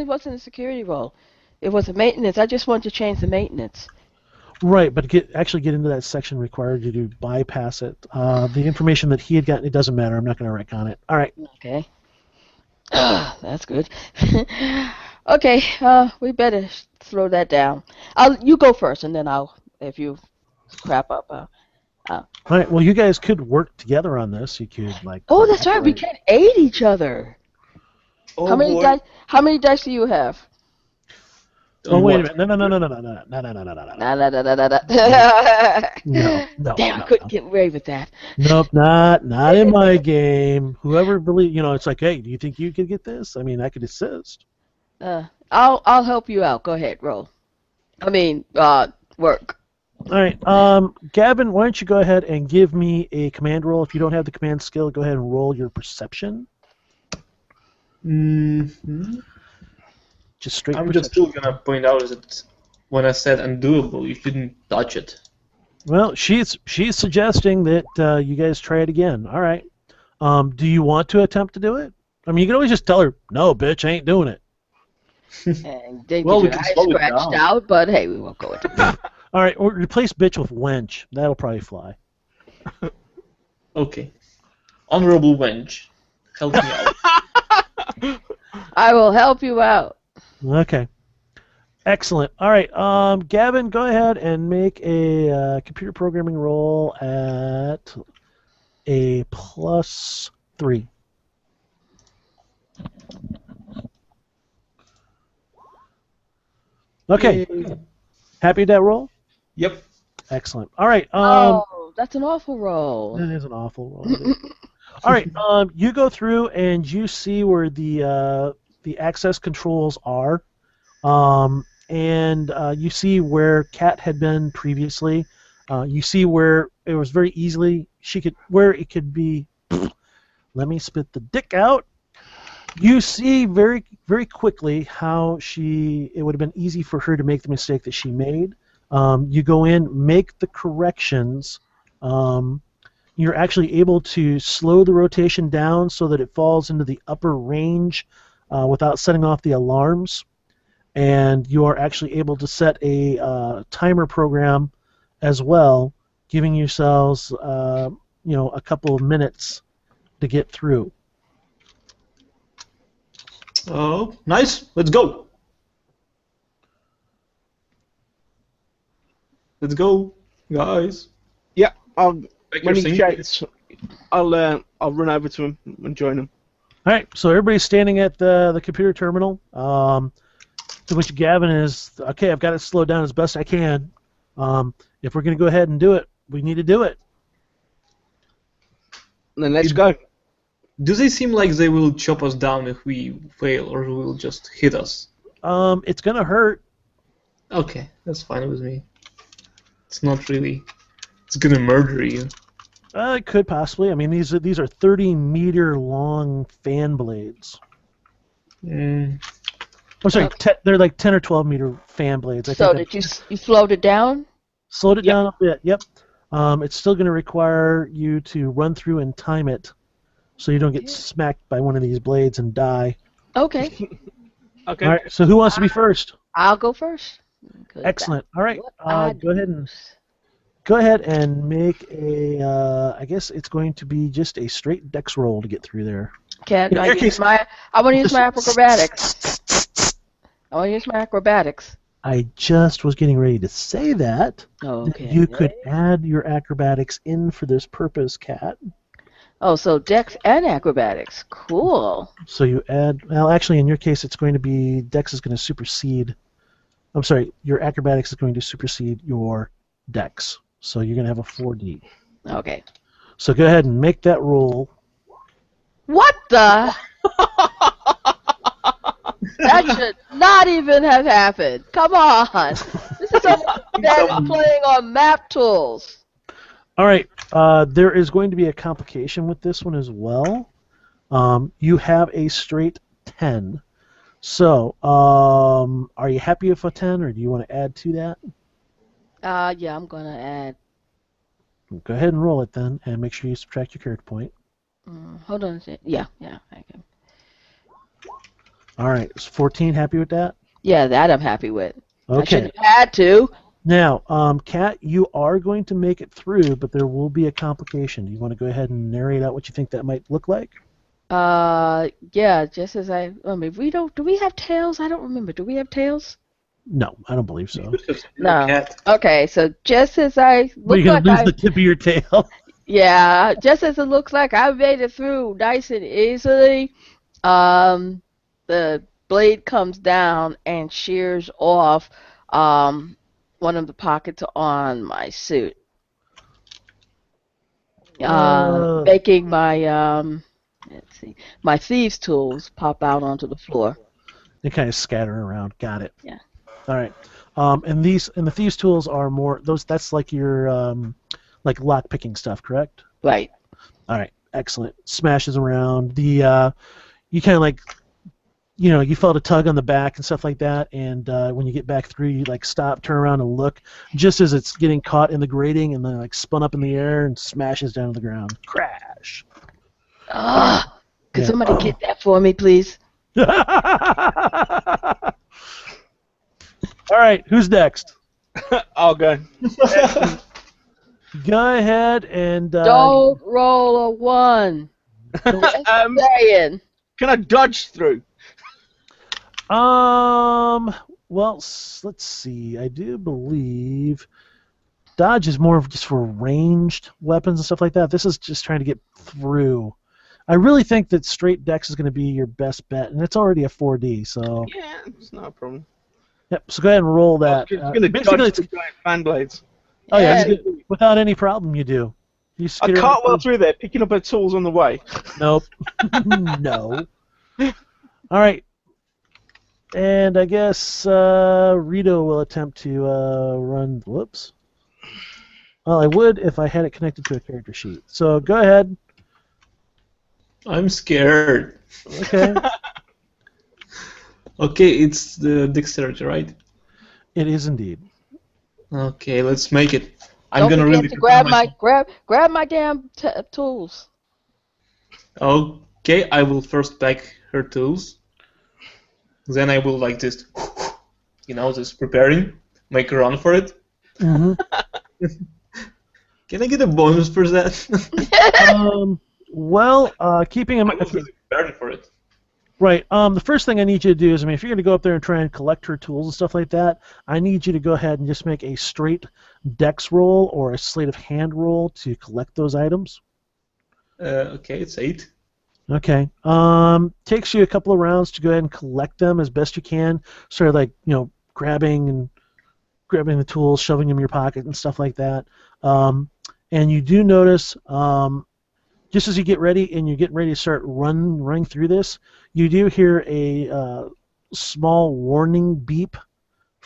wasn't a security role. It was a maintenance. I just wanted to change the maintenance. Right, but get into that section required you to bypass it. The information that he had gotten, it doesn't matter. I'm not going to retcon it. All right. Okay. That's good. Okay, we better slow that down. You go first, and then if you crap up. All right. Well, you guys could work together on this. You could Oh, that's right. We can aid each other. Oh, How many boy. dice? How many dice do you have? Oh, wait a What? minute. No. No. Damn, I couldn't get away with that. Nope, not in my game. Whoever believes, it's like, hey, do you think you could get this? I mean, I could assist. I'll help you out. Go ahead, roll. Work. All right. Gavin, why don't you go ahead and give me a command roll? If you don't have the command skill, go ahead and roll your perception. Mm-hmm. Just straight I'm perception. just still gonna point out that when I said undoable, you shouldn't touch it. Well, she's suggesting that you guys try it again. All right. Do you want to attempt to do it? I mean, you can always just tell her, no, bitch, I ain't doing it. And they Well, get we your can eyes slow it scratched down. out, but hey, we won't go into that. All right, or replace bitch with wench. That'll probably fly. Okay. Honorable wench. Help me out. I will help you out. Okay. Excellent. All right, Gavin, go ahead and make a computer programming roll at a +3. Okay. Yay. Happy with that roll? Yep. Excellent. All right. Oh, that's an awful roll. That is an awful roll. All right. You go through and you see where the access controls are, and you see where Kat had been previously. You see where it was very easily where it could be. Let me spit the dick out. You see very, very quickly how it would have been easy for her to make the mistake that she made. You go in, make the corrections. You're actually able to slow the rotation down so that it falls into the upper range without setting off the alarms. And you are actually able to set a timer program as well, giving yourselves a couple of minutes to get through. Oh, nice. Let's go. Let's go, guys. Yeah, Like when you're he saying. shouts, I'll run over to him and join him. All right, so everybody's standing at the computer terminal. To which Gavin is, okay, I've got it slowed down as best I can. If we're going to go ahead and do it, we need to do it. Then let's go. Do they seem like they will chop us down if we fail, or will just hit us? It's going to hurt. Okay, that's fine with me. It's not really. It's gonna murder you. It could possibly. I mean, these are 30-meter long fan blades. Mm, I'm sorry, Okay. they're like 10 or 12-meter fan blades. I So think did you float it down? slowed it Yep. down a bit. Yep. It's still going to require you to run through and time it, so you don't get smacked by one of these blades and die. Okay, Okay. All right. So who wants to be first? I'll go first. 'Cause Excellent. All right. that's what I Go ahead do. and go ahead and make a. I guess it's going to be just a straight dex roll to get through there. Can In I your use case- my? I want to use my acrobatics. I want to use my acrobatics. I just was getting ready to say that. Okay. You could add your acrobatics in for this purpose, Kat. Oh, so dex and acrobatics. Cool. So you add. Well, actually, in your case, it's going to be dex is going to supersede. I'm sorry, your acrobatics is going to supersede your dex. So you're going to have a 4d. Okay. So go ahead and make that roll. What the? That should not even have happened. Come on. This is almost better than playing on map tools. All right. There is going to be a complication with this one as well. You have a straight 10. So, are you happy with a 10, or do you want to add to that? Yeah, I'm gonna add. Go ahead and roll it then, and make sure you subtract your character point. Hold on a second. Yeah. I can. All right. So 14. Happy with that? Yeah, that I'm happy with. I Okay. shouldn't have had to. Now, Kat, you are going to make it through, but there will be a complication. Do you want to go ahead and narrate out what you think that might look like? Yeah, just as I mean, do we have tails? I don't remember. Do we have tails? No, I don't believe so. No. Cat. Okay, so just as I Well, look you're going like to lose I, the tip of your tail. yeah, just as it looks like I made it through nice and easily, the blade comes down and shears off, one of the pockets on my suit, making my, let's see, my thieves' tools pop out onto the floor. They kind of scatter around. Got it. Yeah. All right. And the thieves' tools are more those. That's like your like lock picking stuff, correct? Right. All right. Excellent. Smashes around. The you kind of like, you felt a tug on the back and stuff like that. And when you get back through, you like stop, turn around, and look just as it's getting caught in the grating, and then like spun up in the air and smashes down to the ground. Crash. Could Yeah. somebody get that for me, please? All right. Who's next? I'll go. Go ahead and Don't roll a 1. Just saying. Can I dodge through? well, let's see. I do believe dodge is more of just for ranged weapons and stuff like that. This is just trying to get through. I really think that straight dex is going to be your best bet, and it's already a 4D. So Yeah, it's not a problem. yep. So go ahead and roll that. You're going to Basically, dodge it's- the giant fan blades. oh yeah, Yeah. without any problem, you do. You I skitter- can't well through there, picking up her tools on the way. Nope. No. All right. And I guess Rito will attempt to run. Whoops. Well, I would if I had it connected to a character sheet. So go ahead. I'm scared. Okay. Okay, it's the dexterity, right? It is indeed. Okay, let's make it. I'm Don't gonna forget really to grab prepare grab my damn tools. Okay, I will first pack her tools. Then I will like just, just preparing, make a run for it. Mm-hmm. Can I get a bonus for that? Keeping in I mind. was really preparing for it. Right. The first thing I need you to do is, if you're going to go up there and try and collect her tools and stuff like that, I need you to go ahead and just make a straight dex roll or a sleight of hand roll to collect those items. Okay, it's 8. Okay. Takes you a couple of rounds to go ahead and collect them as best you can. Sort of like, grabbing the tools, shoving them in your pocket and stuff like that. And you do notice, just as you get ready and you're getting ready to start running through this, you do hear a small warning beep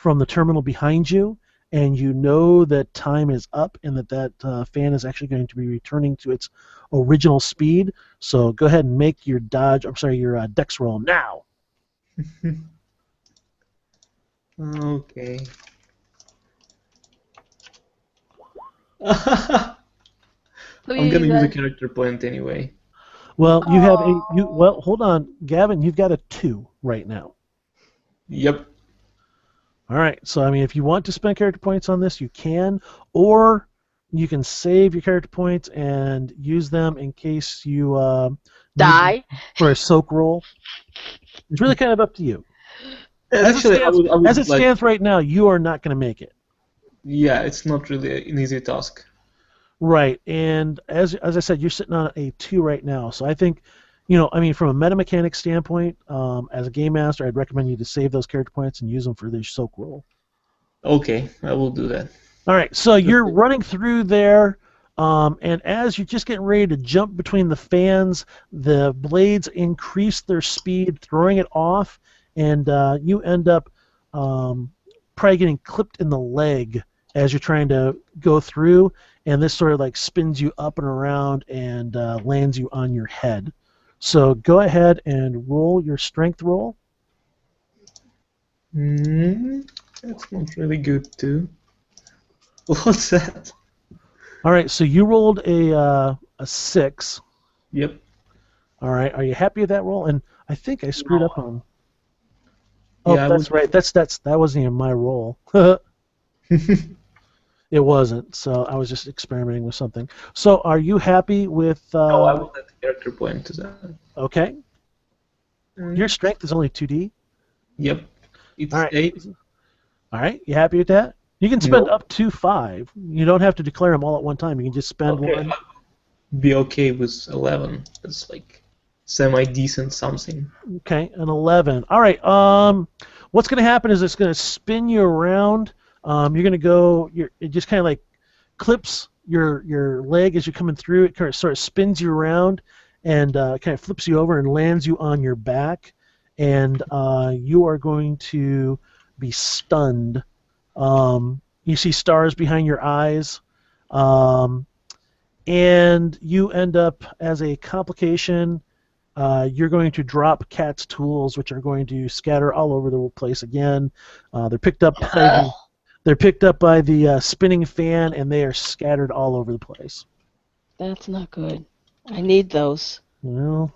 from the terminal behind you, and you know that time is up and that fan is actually going to be returning to its original speed. So go ahead and make your your dex roll now. Okay. I'm gonna use a character point anyway. Well, you have well, hold on, Gavin, you've got a 2 right now. Yep. All right, so I mean, if you want to spend character points on this, you can, or you can save your character points and use them in case you need Die. for a soak roll. It's really kind of up to you. Actually, I would As it like, stands right now, you are not going to make it. yeah, it's not really an easy task. Right, and as I said, you're sitting on a 2 right now, so I think, I mean, from a meta mechanic standpoint, as a game master, I'd recommend you to save those character points and use them for the soak roll. Okay, I will do that. All right, so you're running through there, and as you're just getting ready to jump between the fans, the blades increase their speed, throwing it off, and you end up probably getting clipped in the leg as you're trying to go through, and this sort of like spins you up and around and lands you on your head. So go ahead and roll your strength roll. That's not really good too. What's that? All right, so you rolled a 6. Yep. All right, are you happy with that roll? And I think I screwed up on. Oh, Yeah, that's right. That wasn't even my roll. It wasn't. So I was just experimenting with something. So are you happy with? Oh, I will add the character point to that. Okay. Your strength is only 2D. Yep. It's All right. 8. All right. You happy with that? You can spend up to 5. You don't have to declare them all at one time. You can just spend one. Be okay with 11. That's like semi-decent something. Okay, an 11. All right. What's going to happen is it's going to spin you around. You're going to go. It just kind of like clips your leg as you're coming through. It kind of sort of spins you around and kind of flips you over and lands you on your back. And you are going to be stunned. You see stars behind your eyes. And you end up, as a complication, you're going to drop Cat's tools, which are going to scatter all over the place again. They're picked up by the spinning fan, and they are scattered all over the place. That's not good. I need those. Well,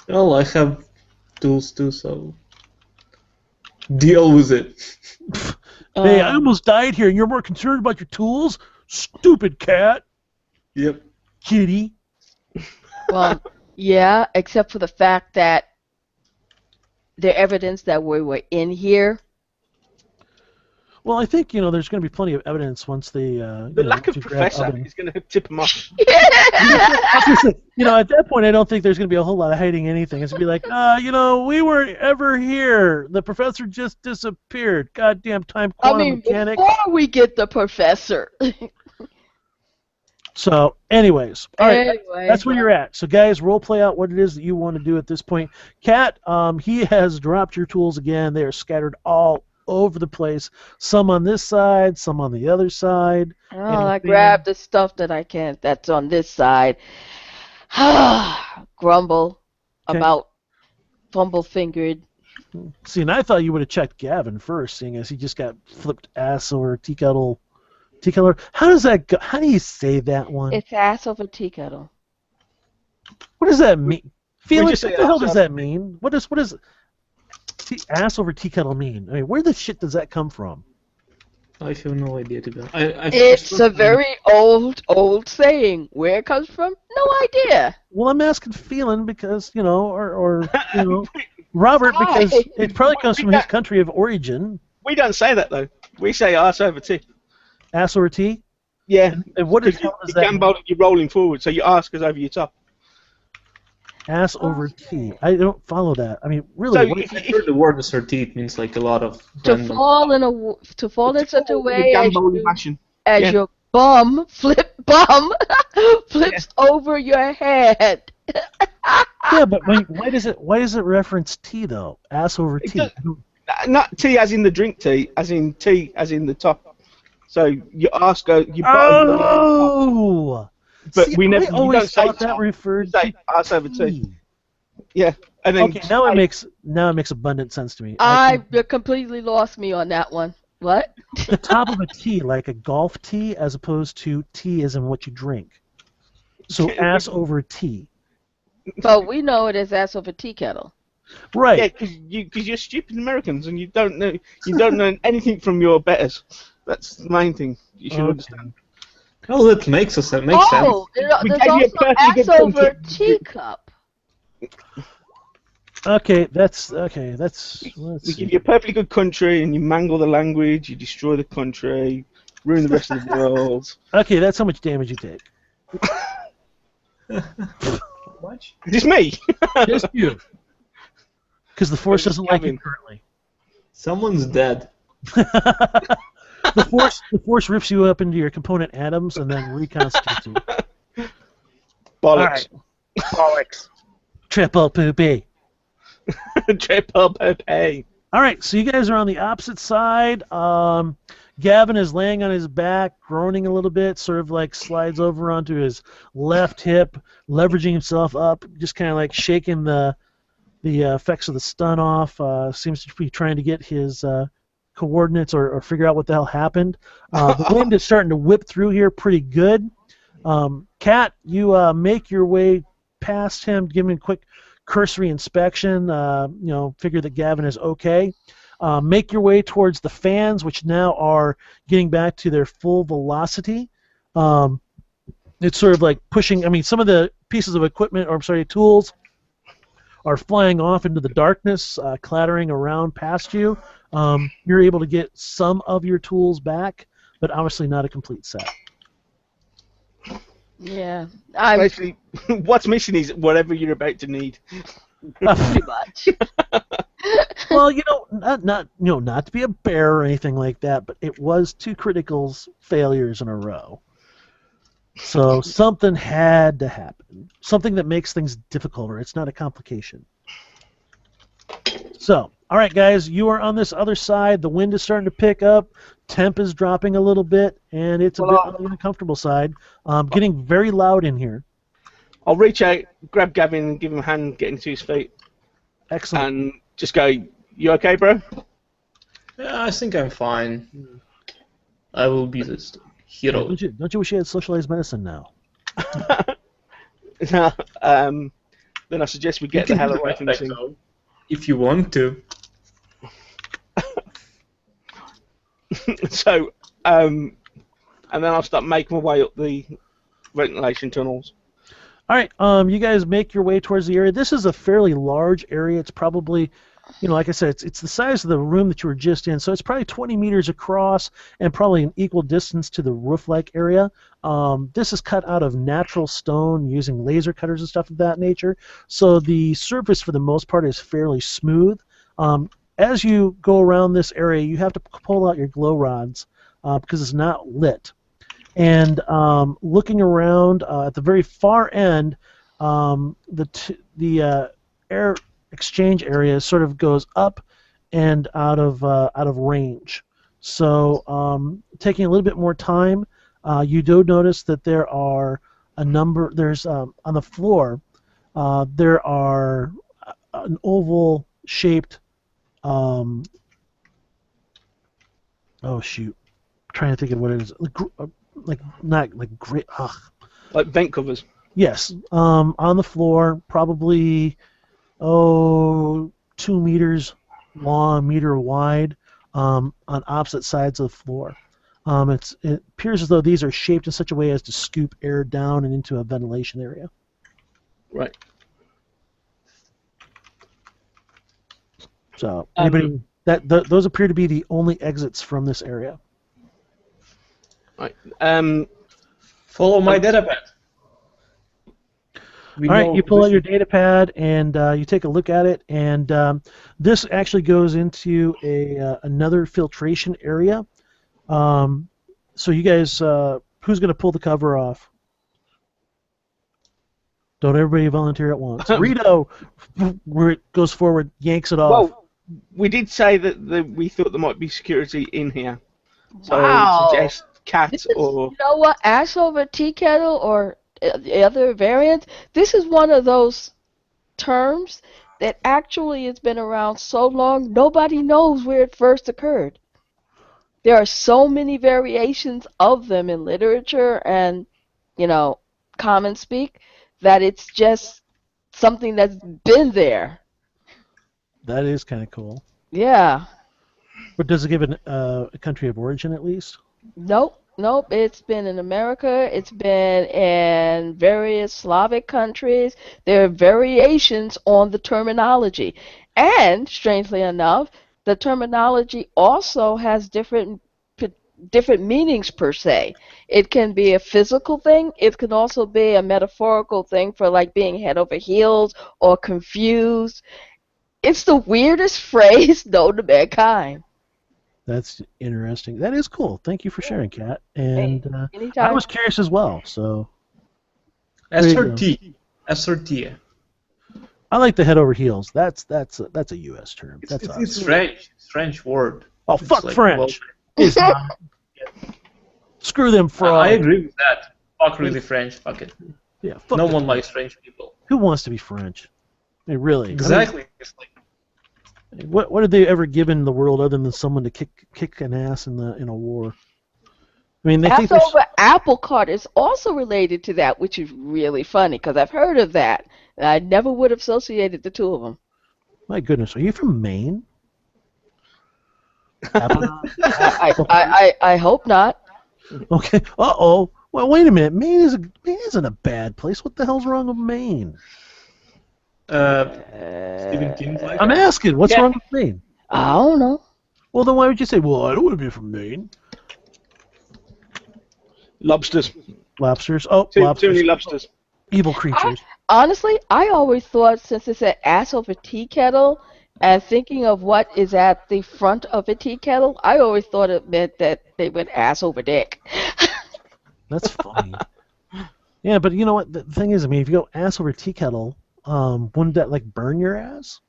I have tools too, so deal with it. hey, I almost died here, and you're more concerned about your tools? Stupid cat. Yep. Kitty. Well, yeah, except for the fact that the evidence that we were in here. Well, I think there's going to be plenty of evidence once they. The lack of professor is going to tip them off. At that point, I don't think there's going to be a whole lot of hiding anything. It's going to be like, we weren't ever here. The professor just disappeared. Goddamn time quantum mechanics. Before we get the professor. So, anyways, all right, Anyway, that's where you're at. So, guys, role play out what it is that you want to do at this point. Cat, he has dropped your tools again. They are scattered all over the place. Some on this side, some on the other side. well, I grabbed the stuff that's on this side. Grumble about fumble-fingered. See, and I thought you would have checked Gavin first, seeing as he just got flipped ass over tea kettle. How does that go? How do you say that one? It's ass over tea kettle. What does that mean? Felix, just what say the hell ass does over- that mean? What does ass over tea kettle mean? I mean, where the shit does that come from? I have no idea to be honest. It's a very old saying. Where it comes from, no idea. Well, I'm asking Phelan because, or Robert, because it probably comes from his country of origin. We don't say that, though. We say arse over tea. Ass over tea? Yeah. And what the Because hell does you're that mean? gamboling, you're rolling forward, so your arse goes over your top. Ass over tea. I don't follow that. I mean, really, So what if- I heard the word assertive means like a lot of To random. fall in such a way Your as, gamboling fashion. as your bum flips over your head. yeah, but why does it reference tea though? Ass over tea. does- not tea as in the drink tea, as in tea as in the top. So your arse goes, your bottom goes on top. Oh! But See, we never. I You always don't say thought that top. referred You say to arse over tea. tea. Yeah, and then Okay, now it makes abundant sense to me. You completely lost me on that one. What? The top of a tea, like a golf tee, as opposed to tea as in what you drink. So ass over tea. But we know it as ass over tea kettle. Right. Yeah, because you're stupid Americans and you don't know anything from your betters. That's the main thing you should understand. Well, it makes sense. We There's gave you a also perfectly ass good over country. teacup. Okay, let's We see. give you a perfectly good country and you mangle the language, you destroy the country, ruin the rest of the world. Okay, that's how much damage you take. Much? Just me. Just you. Because the Force doesn't like you currently. Someone's dead. The Force rips you up into your component atoms and then reconstitutes you. Bollocks. Bollocks. Triple poopy. Triple poopy. All right, so you guys are on the opposite side. Gavin is laying on his back, groaning a little bit, sort of like slides over onto his left hip, leveraging himself up, just kind of like shaking the effects of the stun off. Seems to be trying to get his coordinates or figure out what the hell happened. The wind is starting to whip through here pretty good. Kat, you make your way past him, give him a quick cursory inspection, figure that Gavin is okay. Make your way towards the fans, which now are getting back to their full velocity. It's sort of like pushing, some of the pieces of equipment, tools, are flying off into the darkness, clattering around past you. You're able to get some of your tools back, but obviously not a complete set. Yeah, Basically, what's missing is whatever you're about to need. pretty much. Well, not to be a bear or anything like that, but it was 2 critical failures in a row. So something had to happen. Something that makes things difficult, or it's not a complication. So, all right, guys, you are on this other side. The wind is starting to pick up. Temp is dropping a little bit, and it's a bit on the uncomfortable side. Getting very loud in here. I'll reach out, grab Gavin, and give him a hand getting to his feet. Excellent. And just go, you okay, bro? Yeah, I think I'm fine. I will be this hero. Don't you wish you had socialized medicine now? Then I suggest we get the hell away from this thing. If you want to. So, and then I'll start making my way up the ventilation tunnels. All right, you guys make your way towards the area. This is a fairly large area. It's probably, like I said, it's the size of the room that you were just in. So it's probably 20 meters across and probably an equal distance to the roof-like area. This is cut out of natural stone using laser cutters and stuff of that nature. So the surface, for the most part, is fairly smooth. As you go around this area, you have to pull out your glow rods because it's not lit. And looking around at the very far end, the air exchange area sort of goes up and out of range. So taking a little bit more time, you do notice that there are a number. There's on the floor. There are an oval-shaped. Oh shoot! I'm trying to think of what it is. Not like great. Like vent covers. Yes. On the floor, probably 2 meters long, meter wide, on opposite sides of the floor. It appears as though these are shaped in such a way as to scoop air down and into a ventilation area. Right. So anybody those appear to be the only exits from this area. Right. Follow my datapad. All right, you pull out your data pad and you take a look at it, and this actually goes into another filtration area. So you guys, who's going to pull the cover off? Don't everybody volunteer at once. Rito goes forward, yanks it off. Well, we did say that we thought there might be security in here. So Wow. suggest cat This is, or you know what, ash over tea kettle or the other variants, this is one of those terms that actually has been around so long, nobody knows where it first occurred. There are so many variations of them in literature and, you know, common speak that it's just something that's been there. That is kind of cool. Yeah. But does it give a country of origin at least? Nope. Nope. It's been in America. It's been in various Slavic countries. There are variations on the terminology. And, strangely enough, the terminology also has different meanings per se. It can be a physical thing. It can also be a metaphorical thing for like being head over heels or confused. It's the weirdest phrase known to mankind. That's interesting. That is cool. Thank you for sharing, Kat. And I Anytime. was curious as well. So there you go. SRT. SRT. I like the head over heels. That's a U.S. term. That's awesome. It's French. It's French word. Oh, It's fuck like, French. It's not. Screw them I frogs. agree with that. Fuck really French. Fuck it. Yeah, fuck No them. one likes French people. Who wants to be French? I mean, really. Exactly. It's like, I mean, what have they ever given the world other than someone to kick an ass in a war? I mean, they think there's- Passover apple cart is also related to that, which is really funny because I've heard of that. And I never would have associated the two of them. My goodness, are you from Maine? Apple- I hope not. Okay. Uh-oh. Well, wait a minute. Maine isn't a bad place. What the hell's wrong with Maine? Stephen King's like I'm that. asking. What's Yeah. wrong with Maine? I don't know. Well, then why would you say, well, I don't want to be from Maine? lobsters. Lobsters. Oh, Too lobsters. many lobsters. Evil creatures. Honestly, I always thought since it said ass over tea kettle, and thinking of what is at the front of a tea kettle, I always thought it meant that they went ass over dick. That's funny. Yeah, but you know what? The thing is, I mean, if you go ass over tea kettle, wouldn't that like burn your ass?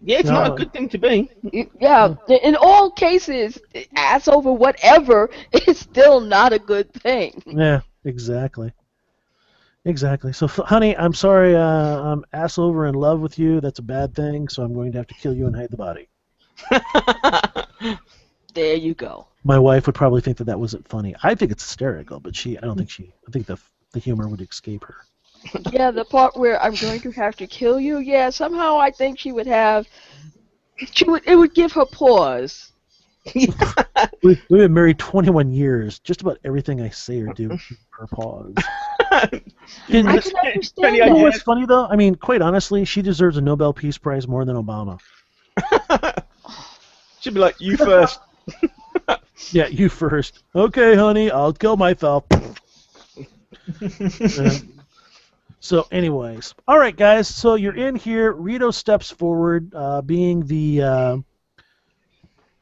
Yeah, it's not a good thing to be. Yeah, in all cases, ass over whatever is still not a good thing. Yeah, exactly. Exactly. So, honey, I'm sorry. I'm ass over in love with you. That's a bad thing. So I'm going to have to kill you and hide the body. There you go. My wife would probably think that wasn't funny. I think it's hysterical, but I don't think I think the humor would escape her. Yeah, the part where I'm going to have to kill you, yeah, somehow I think it would give her pause. We've been married 21 years. Just about everything I say or do gives her pause. I can understand You know that. what's funny though? I mean, quite honestly, she deserves a Nobel Peace Prize more than Obama. Should be like, you first. Yeah, you first. Okay, honey, I'll kill myself. So, anyways, all right, guys. So you're in here. Rito steps forward, being the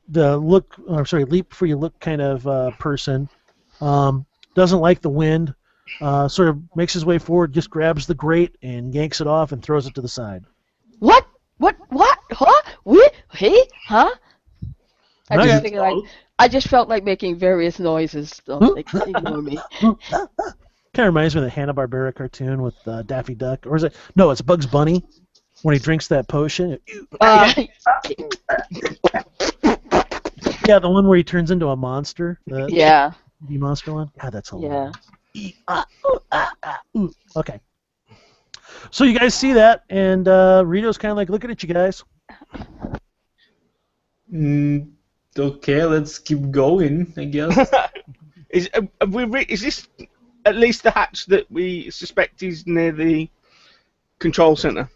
look. I'm sorry, leap before you look kind of person. Doesn't like the wind. Sort of makes his way forward, just grabs the grate and yanks it off and throws it to the side. What? Huh? He? Huh? I just felt like making various noises. So ignore me. Kind of reminds me of the Hanna-Barbera cartoon with Daffy Duck, or is it? No, it's Bugs Bunny when he drinks that potion. Yeah, the one where he turns into a monster. Yeah. The monster one. God, that's hilarious. Yeah. Okay. So you guys see that, and Rito's kind of like looking at you guys. Okay, let's keep going, I guess. Is this at least the hatch that we suspect is near the control center?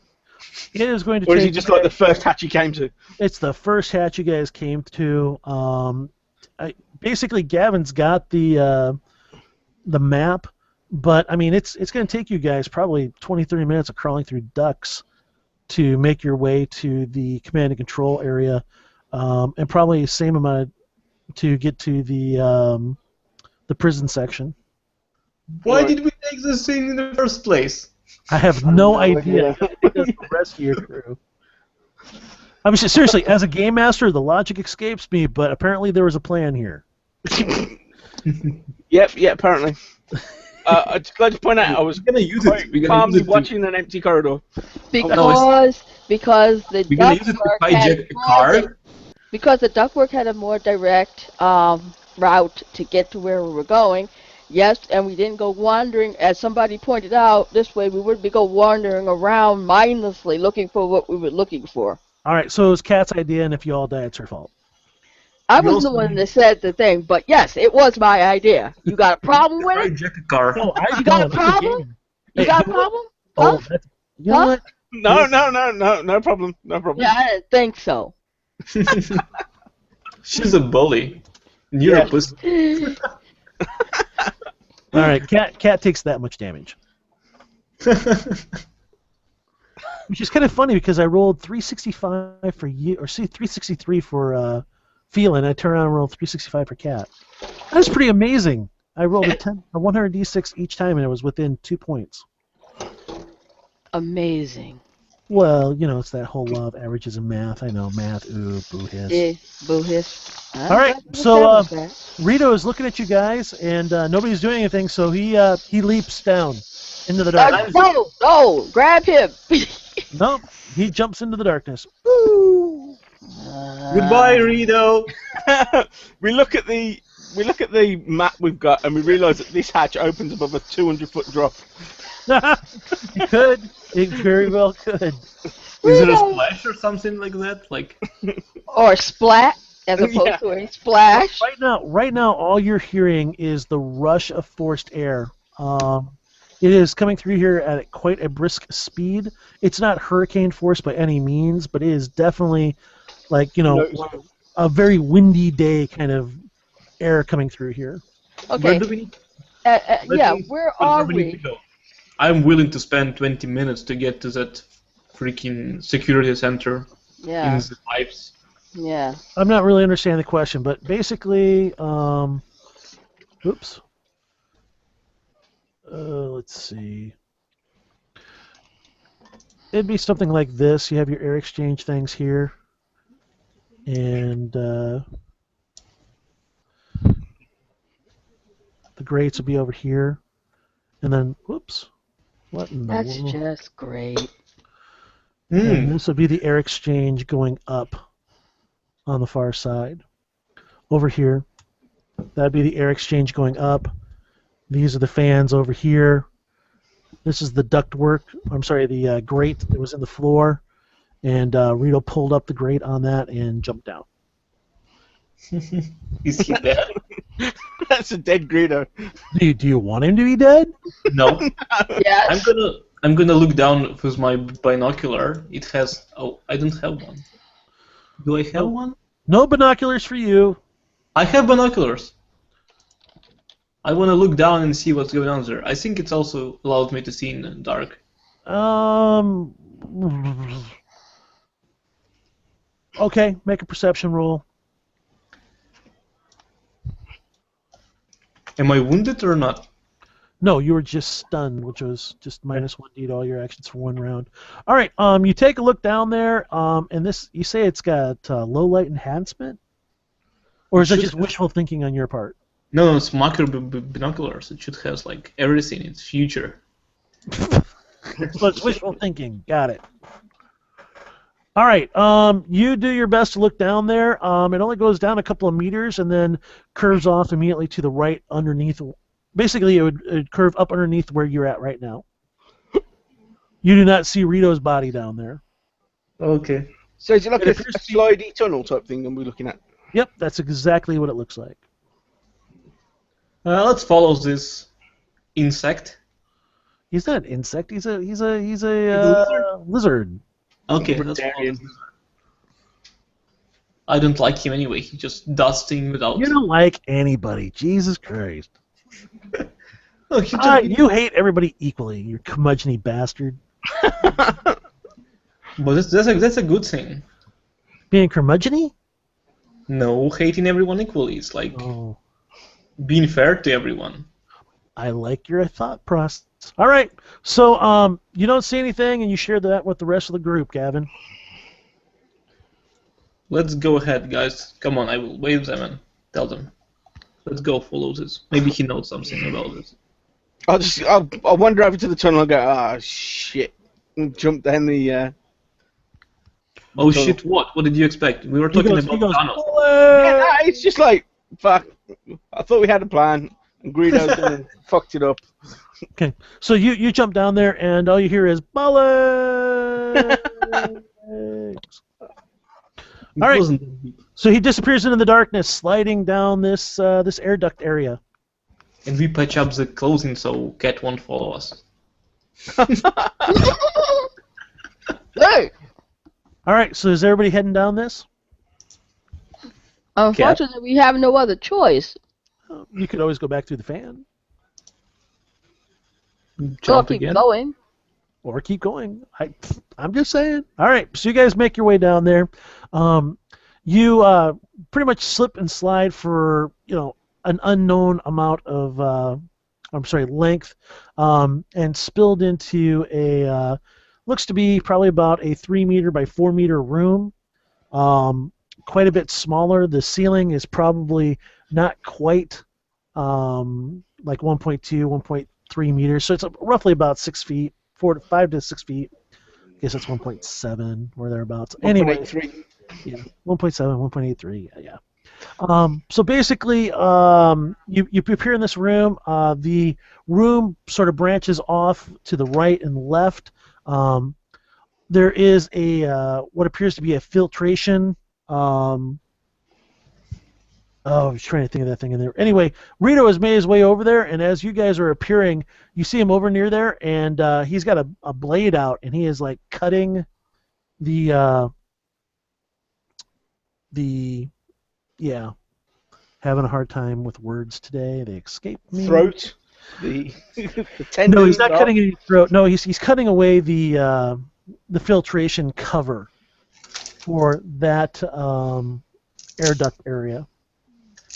It is going to Or take. is it just like the first hatch you came to? It's the first hatch you guys came to. Basically, Gavin's got the map, but I mean, it's going to take you guys probably 20-30 minutes of crawling through ducts to make your way to the command and control area, and probably the same amount to get to the prison section. Why did we take this thing in the first place? I have no idea. That's the rest of your crew. I mean, seriously, as a game master, the logic escapes me, but apparently there was a plan here. Yep, yeah, apparently. I'd just like to point out I was We're gonna use quite it. We're gonna calmly use it to, watching an empty corridor. Because the we're gonna use it to ductwork had hijack a car. because the ductwork had a more direct route to get to where we were going. Yes, and we didn't go wandering, as somebody pointed out. This way, we wouldn't be go wandering around mindlessly looking for what we were looking for. All right, so it was Kat's idea, and if you all die, it's her fault. I You was the also one that said the thing, but yes, it was my idea. You got a problem with it? Hijack a car. No, I You got a don't. problem? You Hey, got a you- problem? Oh, Huh? that's, you know Huh? what? No problem. No problem. Yeah, I didn't think so. She's a bully. And you're Yeah. a pussy. All right, Cat takes that much damage, which is kind of funny because I rolled 365 for you, or see 363 for Phelan. I turn around and rolled 365 for Cat. That's pretty amazing. I rolled a 100d6 each time, and it was within 2 points. Amazing. Well, you know, it's that whole law of averages in math. I know math. Ooh, boo hiss. Boo hiss. All right, so Rito is looking at you guys, and nobody's doing anything, so he leaps down into the darkness. No, grab him. Nope, he jumps into the darkness. Woo! Goodbye, Rito. we look at the map we've got and we realise that this hatch opens above a 200-foot drop. It could. It very well could. Is there a splash or something like that? Like, Or splat, as opposed to a splash. Right now, all you're hearing is the rush of forced air. It is coming through here at quite a brisk speed. It's not hurricane force by any means, but it is definitely like, you know, a very windy day kind of air coming through here. Okay. where do we? Where are we need to we? go? I'm willing to spend 20 minutes to get to that freaking security center Yeah, in the pipes. yeah. I'm not really understanding the question, but basically, oops. Let's see. It'd be something like this. You have your air exchange things here, and the grates will be over here, and then whoops, what in the That's world? just great. And this will be the air exchange going up on the far side. Over here, that'd be the air exchange going up. These are the fans over here. This is the ductwork. I'm sorry, the grate that was in the floor. And Rito pulled up the grate on that and jumped down. Is he dead? That's a dead Greedo. Do you want him to be dead? No. Yes. I'm gonna look down with my binocular. It has. Oh, I don't have one. Do I have one? No binoculars for you. I have binoculars. I want to look down and see what's going on there. I think it's also allows me to see in the dark. Okay, make a perception roll. Am I wounded or not? No, you were just stunned, which was just -1d to all your actions for 1 round. All right, you take a look down there, and this, you say it's got low light enhancement? Or is that just wishful thinking on your part? No, it's macro binoculars. It should have like everything. It's future. So it's wishful thinking. Got it. All right. You do your best to look down there. It only goes down a couple of meters and then curves off immediately to the right underneath. Basically, it would curve up underneath where you're at right now. You do not see Rito's body down there. Okay. So is it like It a appears to be- slidey tunnel type thing that we're looking at? Yep, that's exactly what it looks like. Let's follow this insect. He's not an insect. He's a lizard. Okay, let's follow Vegetarian. this. I don't like him anyway. He just does things without. You don't like anybody. Jesus Christ. Look, he just, You hate everybody equally. You curmudgeon bastard. but that's a good thing. Being curmudgeon-y? No, hating everyone equally. It's like Oh. being fair to everyone. I like your thought process. All right, so you don't see anything, and you share that with the rest of the group, Gavin. Let's go ahead, guys. Come on, I will wave them and tell them. Let's go follow this. Maybe he knows something about this. I'll wander over to the tunnel and go, ah, shit. And jump down the, Oh tunnel. shit, what? What did you expect? We were talking about tunnels. Yeah, nah, it's just like, fuck. I thought we had a plan, and Greedo's done and fucked it up. Okay, so you jump down there, and all you hear is bullets. It All right. wasn't that deep. So he disappears into the darkness, sliding down this this air duct area. And we patch up the clothing so Cat won't follow us. Hey! All right, so is everybody heading down this? Unfortunately, we have no other choice. You could always go back through the fan, Go Jump keep again. going. or keep going. I'm just saying. All right, so you guys make your way down there. You pretty much slip and slide for an unknown amount of length, and spilled into a looks to be probably about a 3 meter by 4 meter room. Quite a bit smaller. The ceiling is probably not quite like 1.2, 1.3 meters. So it's roughly about 6 feet, 5 to 6 feet. I guess it's 1.7 or thereabouts. Anyway, 1.83. yeah, 1.7, 1.83. Yeah. So basically, you appear in this room. The room sort of branches off to the right and left. There is a what appears to be a filtration. I was trying to think of that thing in there. Anyway, Rito has made his way over there, and as you guys are appearing, you see him over near there, and he's got a blade out, and he is like cutting the having a hard time with words today. They escape me. Throat. The tendons. No, he's not cutting any throat. No, he's cutting away the filtration cover for that air duct area.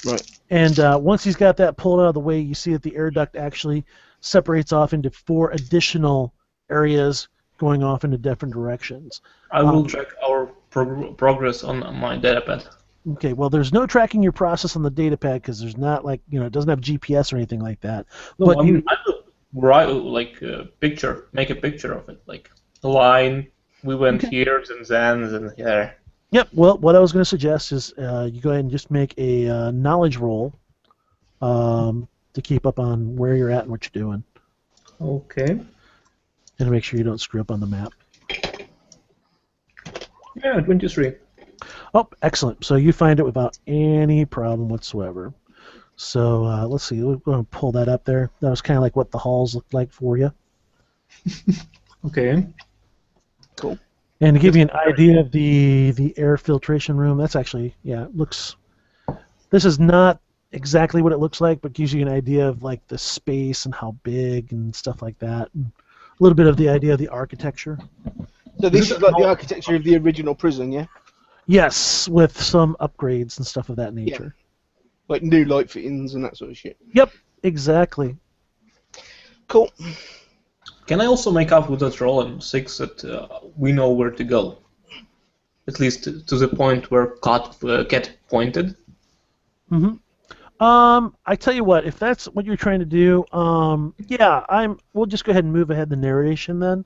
Right. And once he's got that pulled out of the way, you see that the air duct actually separates off into 4 additional areas going off into different directions. I will track our progress on my datapad. Okay, well, there's no tracking your process on the datapad because there's not it doesn't have GPS or anything like that. No, But I mean, I will write like a picture, make a picture of it, like a line. We went here, and here. Yep. Well, what I was going to suggest is you go ahead and just make a knowledge roll to keep up on where you're at and what you're doing, Okay. and to make sure you don't screw up on the map. Yeah, 23. Oh, excellent. So you find it without any problem whatsoever. So let's see. We're going to pull that up there. That was kind of like what the halls looked like for you. Okay. Cool. And to give you an idea of the air filtration room, that's actually, it looks... This is not exactly what it looks like, but gives you an idea of like the space and how big and stuff like that. And a little bit of the idea of the architecture. So this is like the architecture of the original prison, yeah? Yes, with some upgrades and stuff of that nature. Like new light fittings and that sort of shit. Yep, exactly. Cool. Can I also make up with that roll and 6 that we know where to go? At least to the point where Cat pointed. Mm-hmm. I tell you what, if that's what you're trying to do, we'll just go ahead and move ahead the narration then.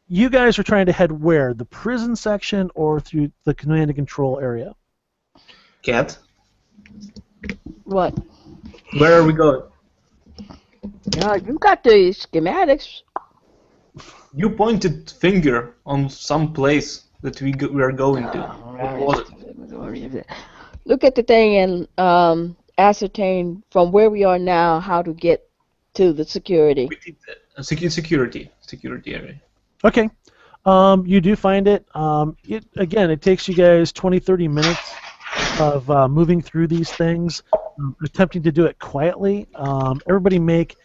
You guys are trying to head where? The prison section or through the command and control area? Cat, What? where are we going? You got the schematics. You pointed finger on some place that we are going to. What was it? Look at the thing and ascertain from where we are now how to get to the security. We did that. Security area. Okay. You do find it. It takes you guys 20-30 minutes of moving through these things, attempting to do it quietly. Everybody make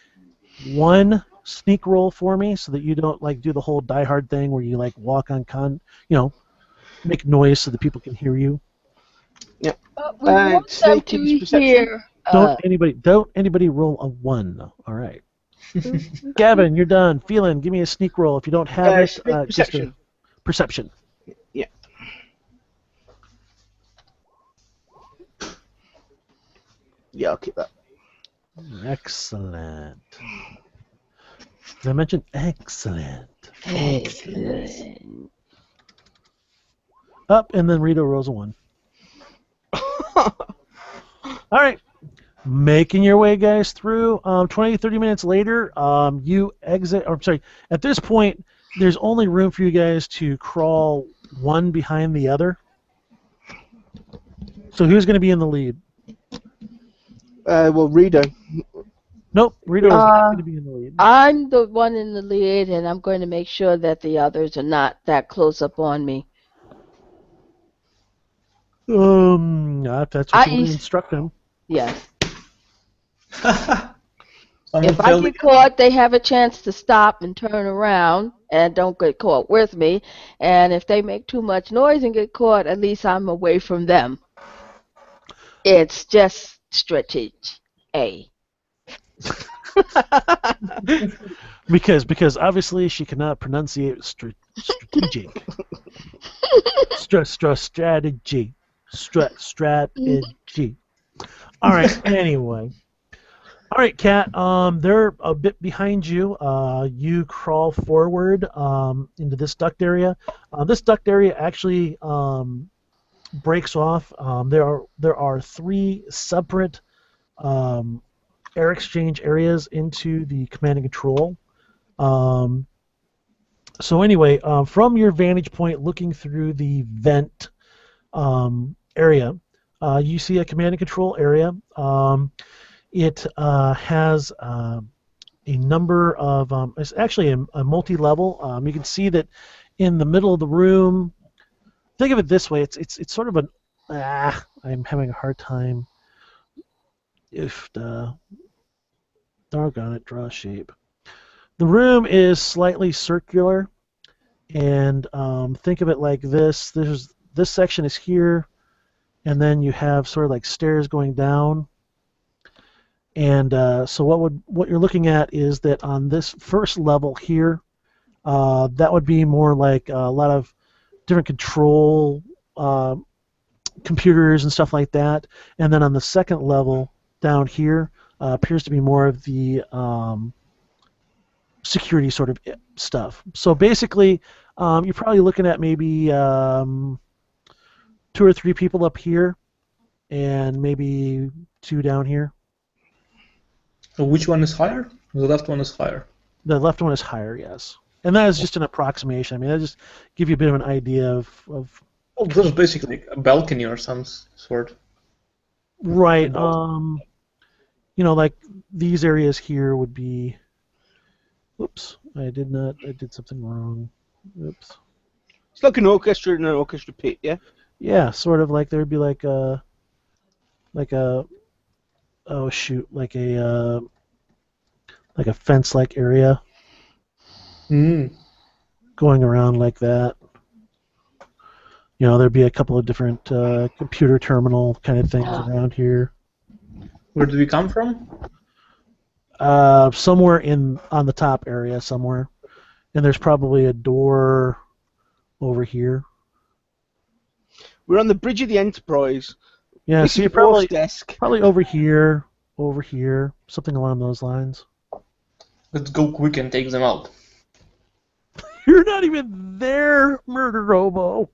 one sneak roll for me so that you don't do the whole Die Hard thing where you walk on make noise so that people can hear you. We want them to hear. Don't anybody roll a 1. All right. Gavin, you're done. Phelan, give me a sneak roll. If you don't have it, just a perception. perception. Yeah. Yeah, I'll keep that. Excellent. Did I mention excellent? Excellent. Up, and then Rito rolls a 1. All right. Making your way, guys, through. 20, 30 minutes later, you exit. Or, sorry, at this point, there's only room for you guys to crawl one behind the other. So who's going to be in the lead? Well, Rito. Nope, Rito is not going to be in the lead. I'm the one in the lead, and I'm going to make sure that the others are not that close up on me. If that's what you want to instruct them. Yes. Someone If I tell me. get caught, they have a chance to stop and turn around and don't get caught with me. And if they make too much noise and get caught, at least I'm away from them. It's just strategy. Because obviously she cannot pronunciate strategic. Strategy. Strategy. All right. Anyway. All right, Kat. They're a bit behind you. You crawl forward into this duct area. This duct area actually breaks off. There are 3 separate air exchange areas into the command and control. So anyway, from your vantage point, looking through the vent area, you see a command and control area. It has a number of, it's actually a multi-level. You can see that in the middle of the room, think of it this way, it's sort of an, I'm having a hard time, doggone it, draw a shape. The room is slightly circular, and think of it like this. This section is here, and then you have sort of like stairs going down. And so what you're looking at is that on this first level here, that would be more like a lot of different control computers and stuff like that. And then on the second level down here appears to be more of the security sort of stuff. So basically, you're probably looking at maybe 2 or 3 people up here, and maybe 2 down here. So which one is higher? The left one is higher. The left one is higher, yes. And that is just an approximation. I mean, that just give you a bit of an idea of Oh, there's basically a balcony or some sort. right. Like these areas here would be. Whoops! I did something wrong. Oops. It's like an orchestra in an orchestra pit, yeah? Yeah, sort of like there'd be like a oh shoot, like a fence-like area going around like that. There'd be a couple of different computer terminal kind of things around here. Where did we come from? Somewhere on the top area somewhere, and there's probably a door over here. We're on the bridge of the Enterprise. Yeah, This so is you're probably Worf's desk. over here, something along those lines. Let's go quick and take them out. You're not even there, Murder Robo.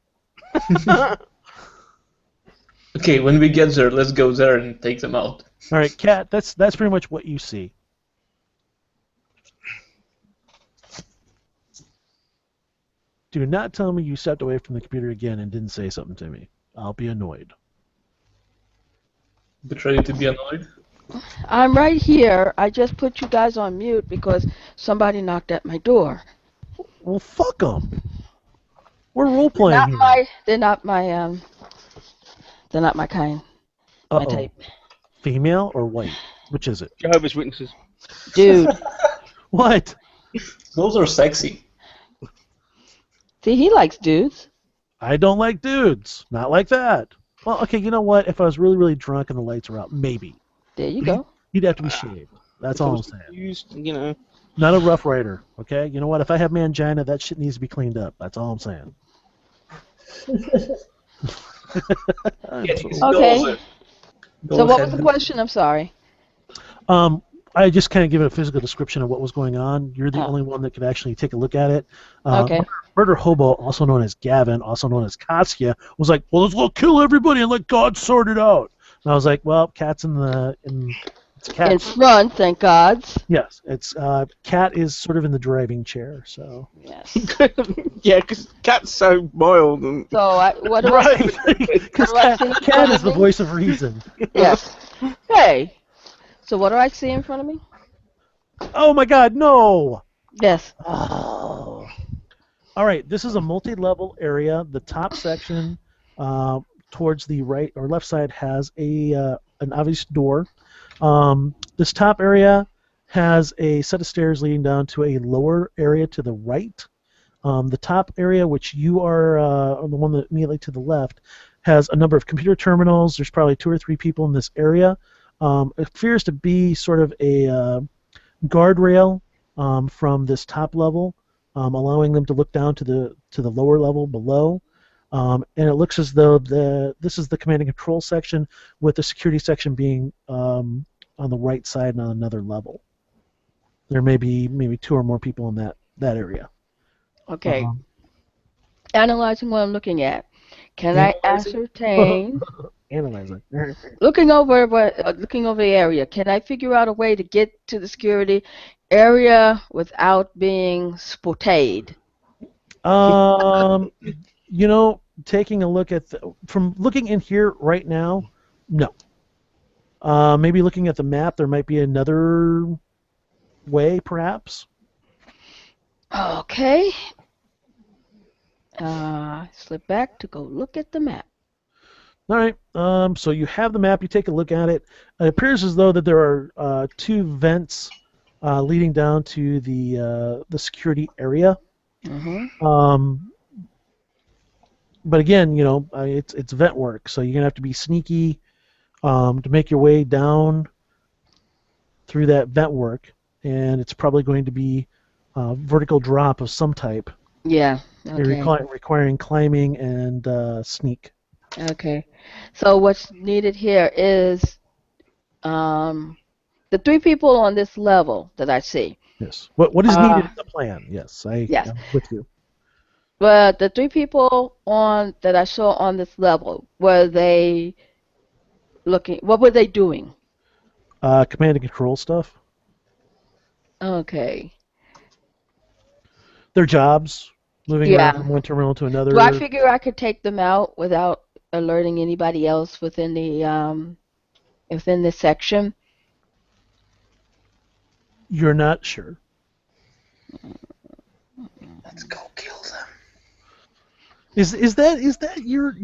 Okay, when we get there, let's go there and take them out. All right, Kat, that's pretty much what you see. Do not tell me you stepped away from the computer again and didn't say something to me. I'll be annoyed. But ready to be annoyed? I'm right here. I just put you guys on mute because somebody knocked at my door. Well, fuck them. We're role playing here. They're not my kind. My Uh-oh. type. Female or white? Which is it? Jehovah's Witnesses. Dude. What? Those are sexy. See, he likes dudes. I don't like dudes. Not like that. Well, okay, you know what? If I was really, really drunk and the lights were out, maybe. There you go. You'd have to be shaved. That's all I'm saying. Used, you know. Not a Rough Rider, okay? You know what? If I have mangina, that shit needs to be cleaned up. That's all I'm saying. Okay. Go So what ahead. was the question? I'm sorry. Um, I just kind of give it a physical description of what was going on. You're the Oh. only one that could actually take a look at it. Okay. Murder Hobo, also known as Gavin, also known as Katya, was like, "Well, let's go kill everybody and let God sort it out." And I was like, "Well, Cat's it's In Cat's." front, thank gods. Yes, it's Cat is sort of in the driving chair, so. Yes. Yeah, because Cat's so mild and So what do I? Right, because What do I see in Cat front is of the me? voice of reason. Yes. Hey. So what do I see in front of me? Oh my God, no! Yes. Oh. All right, this is a multi-level area. The top section, uh, towards the right or left side, has an obvious door. This top area has a set of stairs leading down to a lower area to the right. The top area, which you are the one that immediately to the left, has a number of computer terminals. There's probably 2 or 3 people in this area. It appears to be sort of a guardrail from this top level, allowing them to look down to the lower level below. And it looks as though this is the command and control section, with the security section being on the right side and on another level. There may be maybe 2 or more people in that area. Okay. Um, Analyzing what I'm looking at. Can I Analyzing? ascertain? Analyzing. Looking over the area, can I figure out a way to get to the security area without being spotted? You know, taking a look at from looking in here right now, no. Maybe looking at the map, there might be another way, perhaps. Okay. Slip back to go look at the map. All right. So you have the map. You take a look at it. It appears as though that there are 2 vents leading down to the security area. Mm-hmm. But again, you know, it's vent work, so you're gonna have to be sneaky to make your way down through that vent work, and it's probably going to be a vertical drop of some type, Yeah. Okay. requiring climbing and sneak. Okay. So what's needed here is the 3 people on this level that I see. Yes. What is needed Uh, in the plan? Yes, yes. I'm with you. But the 3 people on that I saw on this level, were they looking? What were they doing? Command and control stuff. Okay. Their jobs, moving around Yeah. from one terminal to Do I another. figure I could take them out without alerting anybody else within this section? You're not sure. Let's go kill them. Is that your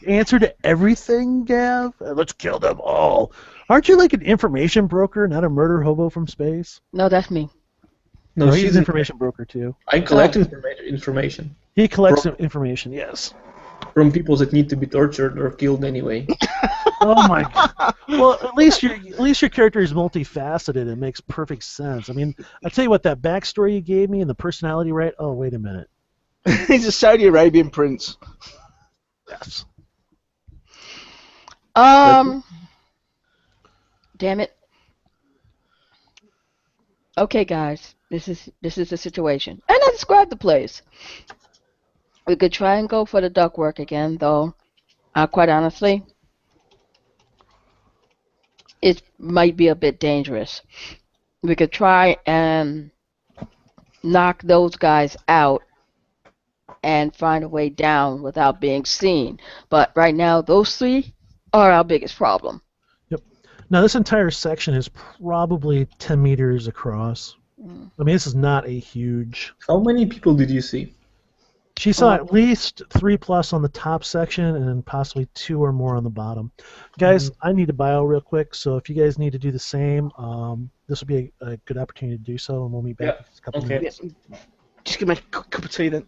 answer to everything, Gav? Let's kill them all. Aren't you like an information broker, not a murder hobo from space? No, that's me. No, No, he's she's an information broker too. I collect information He collects From- information. Yes. from people that need to be tortured or killed anyway. Oh my God. Well, at least your character is multifaceted. It makes perfect sense. I mean, I tell you what, that backstory you gave me and the personality, right? Oh, wait a minute. he's a Saudi Arabian prince. Yes. Damn it. Okay, guys, this is the situation, and I described the place. We could try and go for the ductwork again, though. Quite honestly, it might be a bit dangerous. We could try and knock those guys out and find a way down without being seen. But right now, those 3 are our biggest problem. Yep. Now, this entire section is probably 10 meters across. Mm. I mean, this is not a huge. How many people did you see? She saw at least 3+ on the top section and then possibly 2 or more on the bottom. Guys, I need to bio real quick, so if you guys need to do the same, this will be a good opportunity to do so, and we'll meet back in a couple Okay. minutes. Just give me a cup of tea then.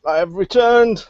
I have returned.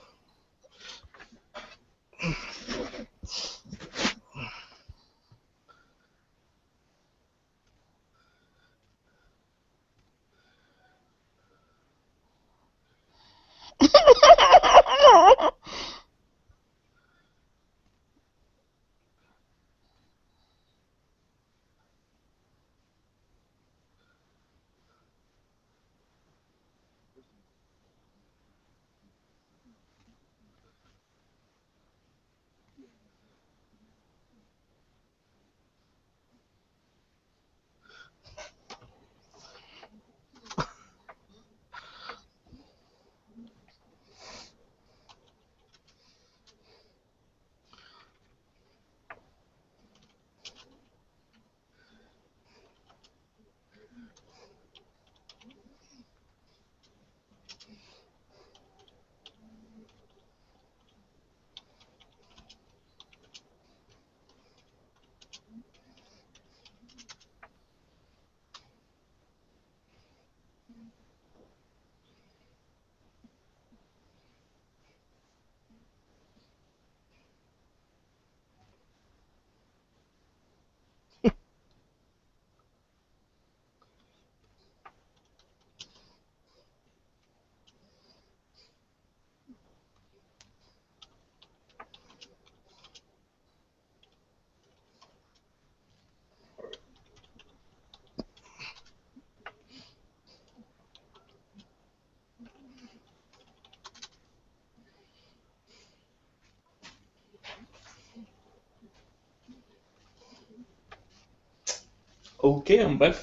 Okay, I'm back.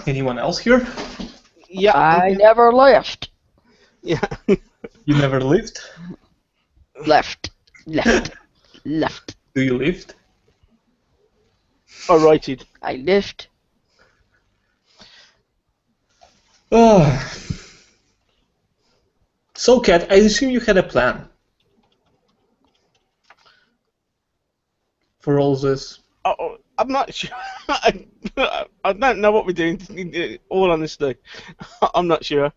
Anyone else here? Yeah. I never left. Yeah. You never lived? Left. Left. Do you lived? I righted. I lived. Oh. So, Kat, I assume you had a plan for all this. I'm not sure. I don't know what we're doing. All honesty, I'm not sure.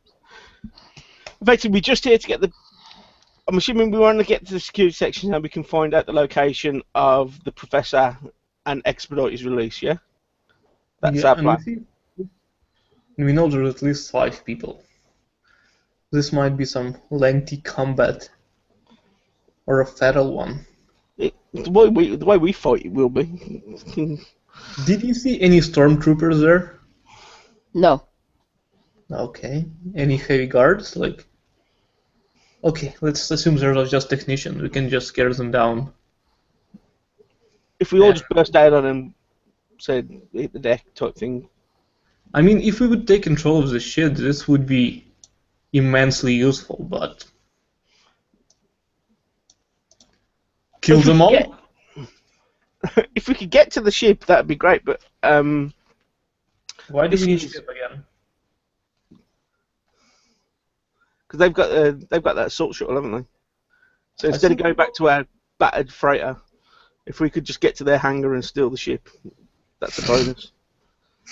Effectively, we're just here to get the. I'm assuming we want to get to the security section and we can find out the location of the professor and expedite his release. Yeah, that's our plan. We know there's at least 5 people. This might be some lengthy combat, or a fatal one. The way we fight it will be. Did you see any stormtroopers there? No. Okay. Any heavy guards? Okay, let's assume they're just technicians. We can just scare them down. If we all just burst out on him, said hit the deck type thing. I mean, if we would take control of the ship, this would be immensely useful, but... Kill them all? If we could get to the ship, that'd be great, but Why do this we need is- ship again? because they've got that assault shuttle, haven't they? So I instead of think- going back to our battered freighter, if we could just get to their hangar and steal the ship, that's a bonus.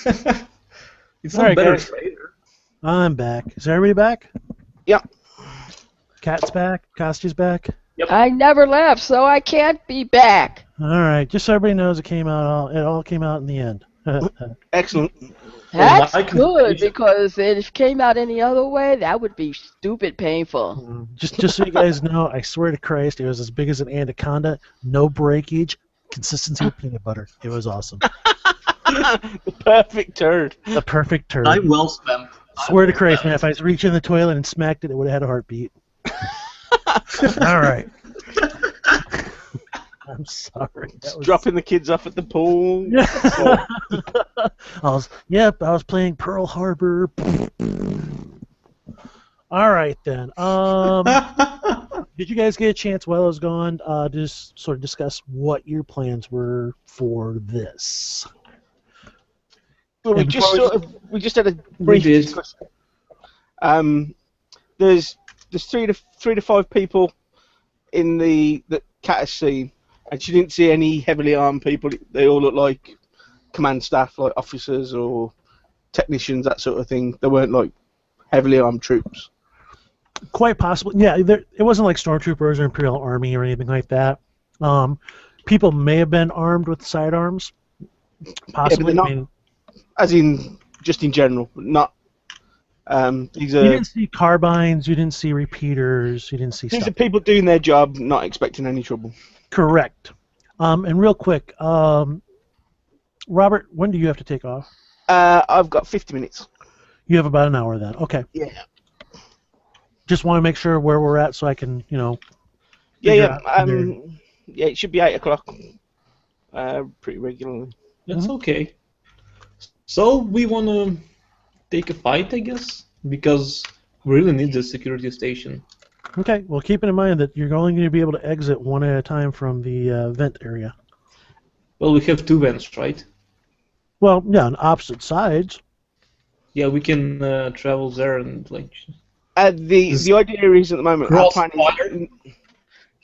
It's All not right, better guys. freighter. I'm back. Is everybody back? Yeah. Cat's back. Costy's back. I never left, so I can't be back. All right. Just so everybody knows, it all came out in the end. Excellent. That's my good confusion- because if it came out any other way, that would be stupid painful. Just so you guys know, I swear to Christ, it was as big as an anaconda, no breakage, consistency of peanut butter. It was awesome. The perfect turd. The perfect turd. Time well spent. Swear to Christ, man, if I reached in the toilet and smacked it, it would have had a heartbeat. All right. I'm sorry. That was... Dropping the kids off at the pool. I was playing Pearl Harbor. All right then. Did you guys get a chance while I was gone to just sort of discuss what your plans were for this? Well, we And just before we just had a brief did. discussion. There's 3 to 5 people in the Cat has seen, and she didn't see any heavily armed people. They all look like command staff, like officers or technicians, that sort of thing. They weren't like heavily armed troops. Quite possibly, yeah. It wasn't like stormtroopers or Imperial Army or anything like that. People may have been armed with sidearms, possibly. not- I mean, As in, just in general, not. These you are didn't see carbines, you didn't see repeaters, you didn't see these stuff. are people doing their job, not expecting any trouble. Correct. And real quick, Robert, when do you have to take off? I've got 50 minutes. You have about an hour then. Okay. Yeah. Just want to make sure where we're at so I can, Yeah, figure yeah. out there. Yeah, it should be 8 o'clock. Pretty regularly. That's okay. So we want to take a fight, I guess, because we really need the security station. Okay. Well, keeping in mind that you're only going to be able to exit one at a time from the vent area. Well, we have 2 vents, right? Well, yeah, on opposite sides. Yeah, we can travel there and like. The idea is at the moment our plan Crossfire?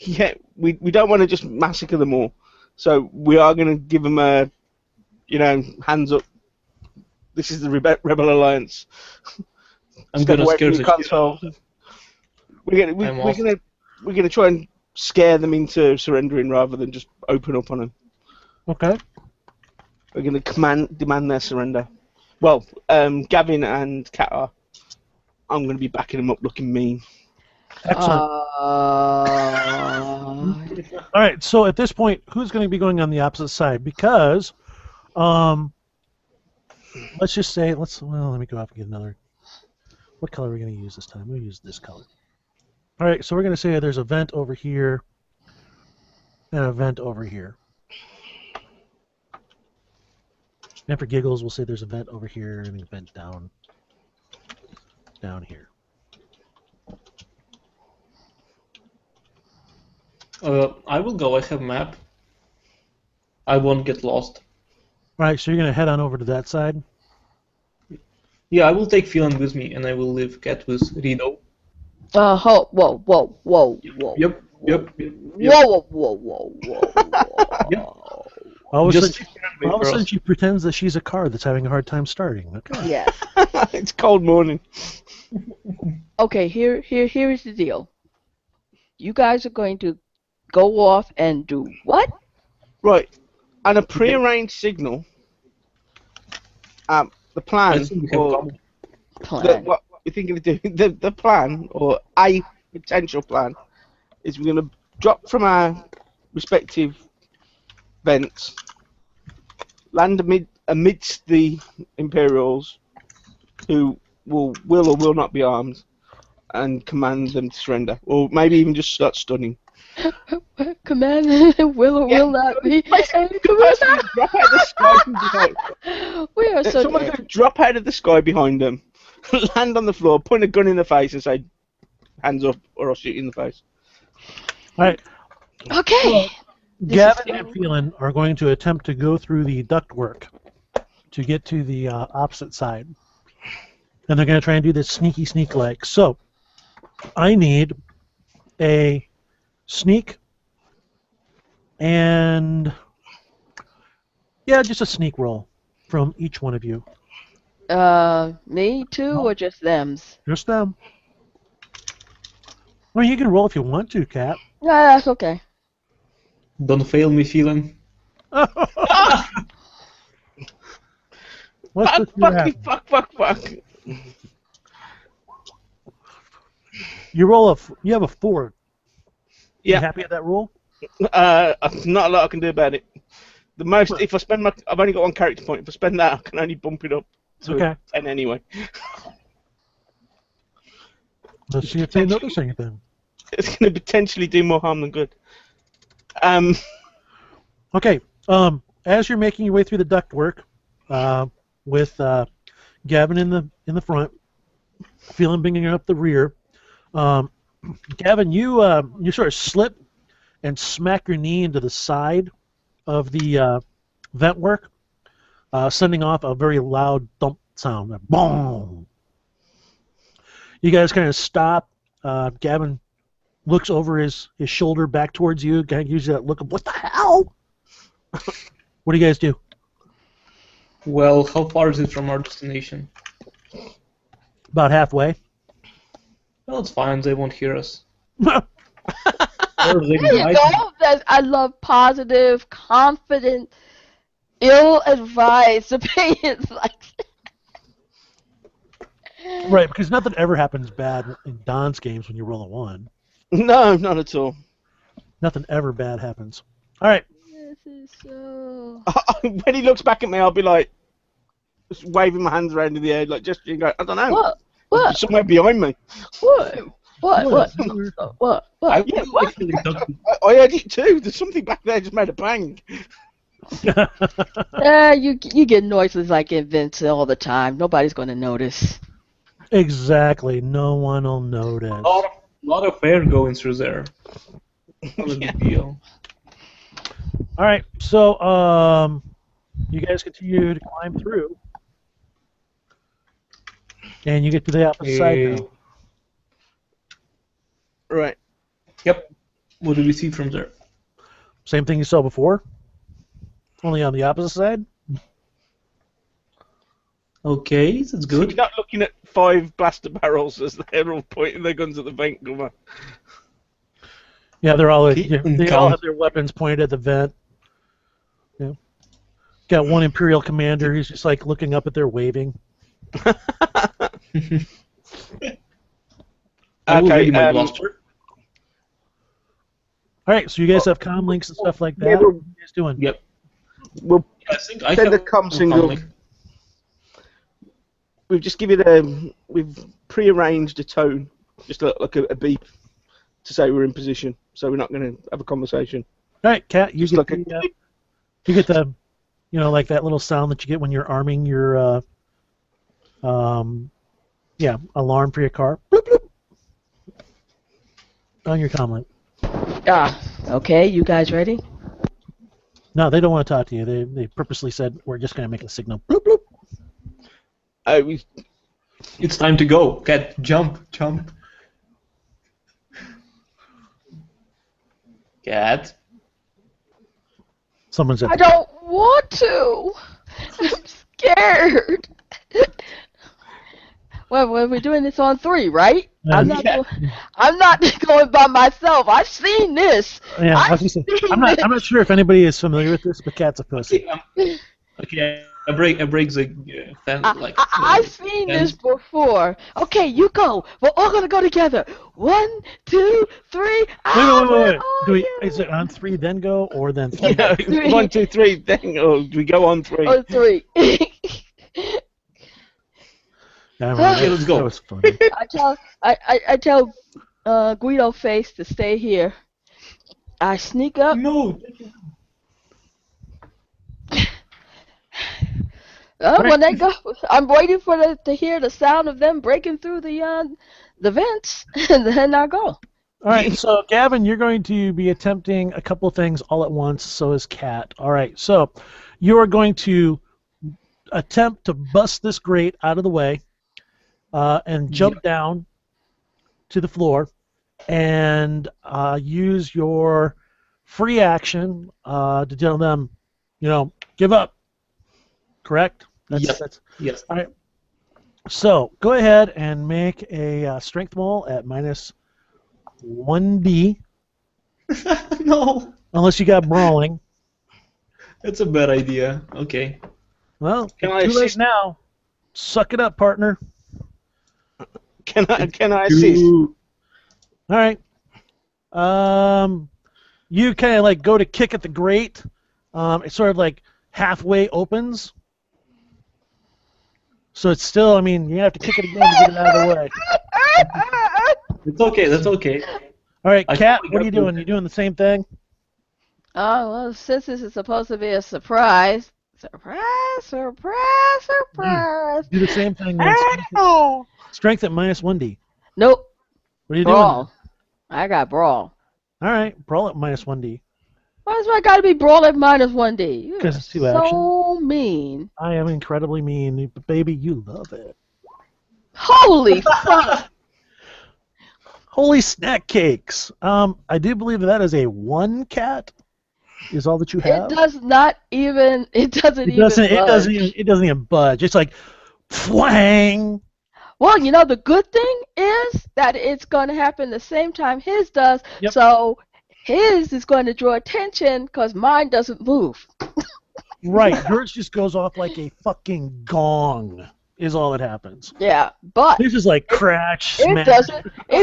is, we don't want to just massacre them all, so we are going to give them a, hands up. This is the Rebel Alliance. I'm Step gonna away scare from the your shit console. I'm off. We're gonna try and scare them into surrendering rather than just open up on them. Okay. We're going to demand their surrender. Well, Gavin and Kat are. I'm going to be backing them up looking mean. Excellent. All right. So at this point, who's going to be going on the opposite side? Because, let's just say, let me go off and get another. What color are we going to use this time? We'll use this color. All right. So we're going to say there's a vent over here and a vent over here. And for giggles, we'll say there's a vent over here and a vent down here. I will go. I have map. I won't get lost. All right. So you're going to head on over to that side. Yeah, I will take Phelan with me, and I will leave Cat with Rito. Whoa. Yep. Yep. Whoa. Yep. All of a Just sudden, she pretends that she's a car that's having a hard time starting. Okay. Yeah. It's cold morning. Okay, here is the deal. You guys are going to go off and do what? Right. On a pre-arranged signal, the plan, I think we have or common. Plan. what we're thinking of doing, the plan, or a potential plan, is we're going to drop from our respective vents, land amidst the Imperials, who will or will not be armed, and command them to surrender, or maybe even just start stunning. Command will or will not be. Drop out of the sky from behind. We are so Someone's going to drop out of the sky behind them, land on the floor, point a gun in the face, and say, "Hands up, or I'll shoot you in the face." All right. Okay. Gavin and Phelan are going to attempt to go through the ductwork to get to the opposite side. And they're going to try and do this sneak like. So, I need a sneak and just a sneak roll from each one of you. Me too, No. or just them's? Just them. Well, you can roll if you want to, Cat. Yeah, that's okay. Don't fail me, feeling. What's this Fuck, happen? fuck. You roll you have a 4. Yeah. You happy at that roll? Not a lot I can do about it. The most, if I spend I've only got 1 character point. If I spend that, I can only bump it up to Okay. 10 anyway. Let's see if they notice anything. It's going to potentially do more harm than good. Okay. As you're making your way through the ductwork, with Gavin in the front, Phelan bringing up the rear. Gavin, you sort of slip and smack your knee into the side of the vent work, sending off a very loud thump sound. Boom! You guys kind of stop. Gavin looks over his shoulder back towards you. Kind of gives you that look of, what the hell? What do you guys do? Well, how far is it from our destination? About halfway. Well, it's fine. They won't hear us. There you go. I love positive, confident, ill-advised opinions like that. Right, because nothing ever happens bad in Don's games when you roll a 1. No, not at all. Nothing ever bad happens. All right. This is so... When he looks back at me, I'll be like, just waving my hands around in the air, like gesturing, go, I don't know. What? What? Somewhere behind me. What? What? I Yeah, would what? actually talk to I heard it too. There's something back there just made a bang. You get noises like in vents all the time. Nobody's going to notice. Exactly. No one will notice. a lot of air going through there. Not a big deal. All right. So, you guys continue to climb through, and you get to the opposite side now. Right. Yep. What do we see from there? Same thing you saw before, only on the opposite side. Okay, that's You're good. not looking at 5 blaster barrels as they're all pointing their guns at the vent cover. Yeah, they're all Keep them they all calm. have their weapons pointed at the vent. Yeah. Got one Imperial commander who's just like looking up at their waving. I will Okay, ready my blaster. All right, so you guys have comm links and stuff like that. Yeah, What are you guys doing? Yep. We'll I think I send have a comm a signal. link. We've just we've pre-arranged a tone, just like a beep, to say we're in position. So we're not going to have a conversation. All right, Kat, you Just get like you get the, like that little sound that you get when you're arming your, alarm for your car. Bloop, bloop. On your comm link. Okay, you guys ready? No, they don't want to talk to you. They purposely said we're just going to make a signal. Bloop, bloop. It's time to go. Cat, jump. Cat. Someone's at I the don't want to. I'm scared. Well, we're doing this on 3, right? I'm not. I'm not going by myself. I've seen this. Yeah, I I've was gonna say, seen I'm not this. sure if anybody is familiar with this, but Cat's a pussy. Okay, I break the fan, I've seen this before. Okay, you go. We're all gonna go together. 1, 2, 3. Wait. Oh, Is it on 3 then go or then 3? Yeah, 1, 2, 3. Then we go on 3. On 3. Okay, let's go. That was funny. I tell Guido Face to stay here. I sneak up. No. When they go, I'm waiting for to hear the sound of them breaking through the vents, and then I go. All right, so Gavin, you're going to be attempting a couple of things all at once. So is Kat. All right, so you are going to attempt to bust this grate out of the way, and jump down to the floor and use your free action to tell them, give up. Correct? Yes. Yes. All right. So go ahead and make a strength roll at minus 1d, No, unless you got brawling. that's a bad idea. Okay. Well, Can I too late assist? now. Suck it up, partner. Can I assist? All right. You kind of like go to kick at the grate. It sort of like halfway opens. So it's still, you're going to have to kick it again to get it out of the way. It's okay. That's okay. All right, I Kat, think what are we you got doing? You doing the same thing? Oh, well, since this is supposed to be a surprise. Surprise. Do the same thing then. Strength at minus 1d. Nope. What are you doing? Brawl. I got brawl. All right, brawl at minus 1d. Why does I gotta be brawl at minus 1D? You're 'Cause it's two so mean. I am incredibly mean, but baby, you love it. Holy fuck! Holy snack cakes! I do believe that is a 1 cat. Is all that you have? It does not even. It doesn't even. budge. It doesn't even budge. It's like, fwang. Well, the good thing is that it's going to happen the same time his does. Yep. So his is going to draw attention because mine doesn't move. Right, yours just goes off like a fucking gong. Is all that happens. Yeah, but This is like crash, it smash.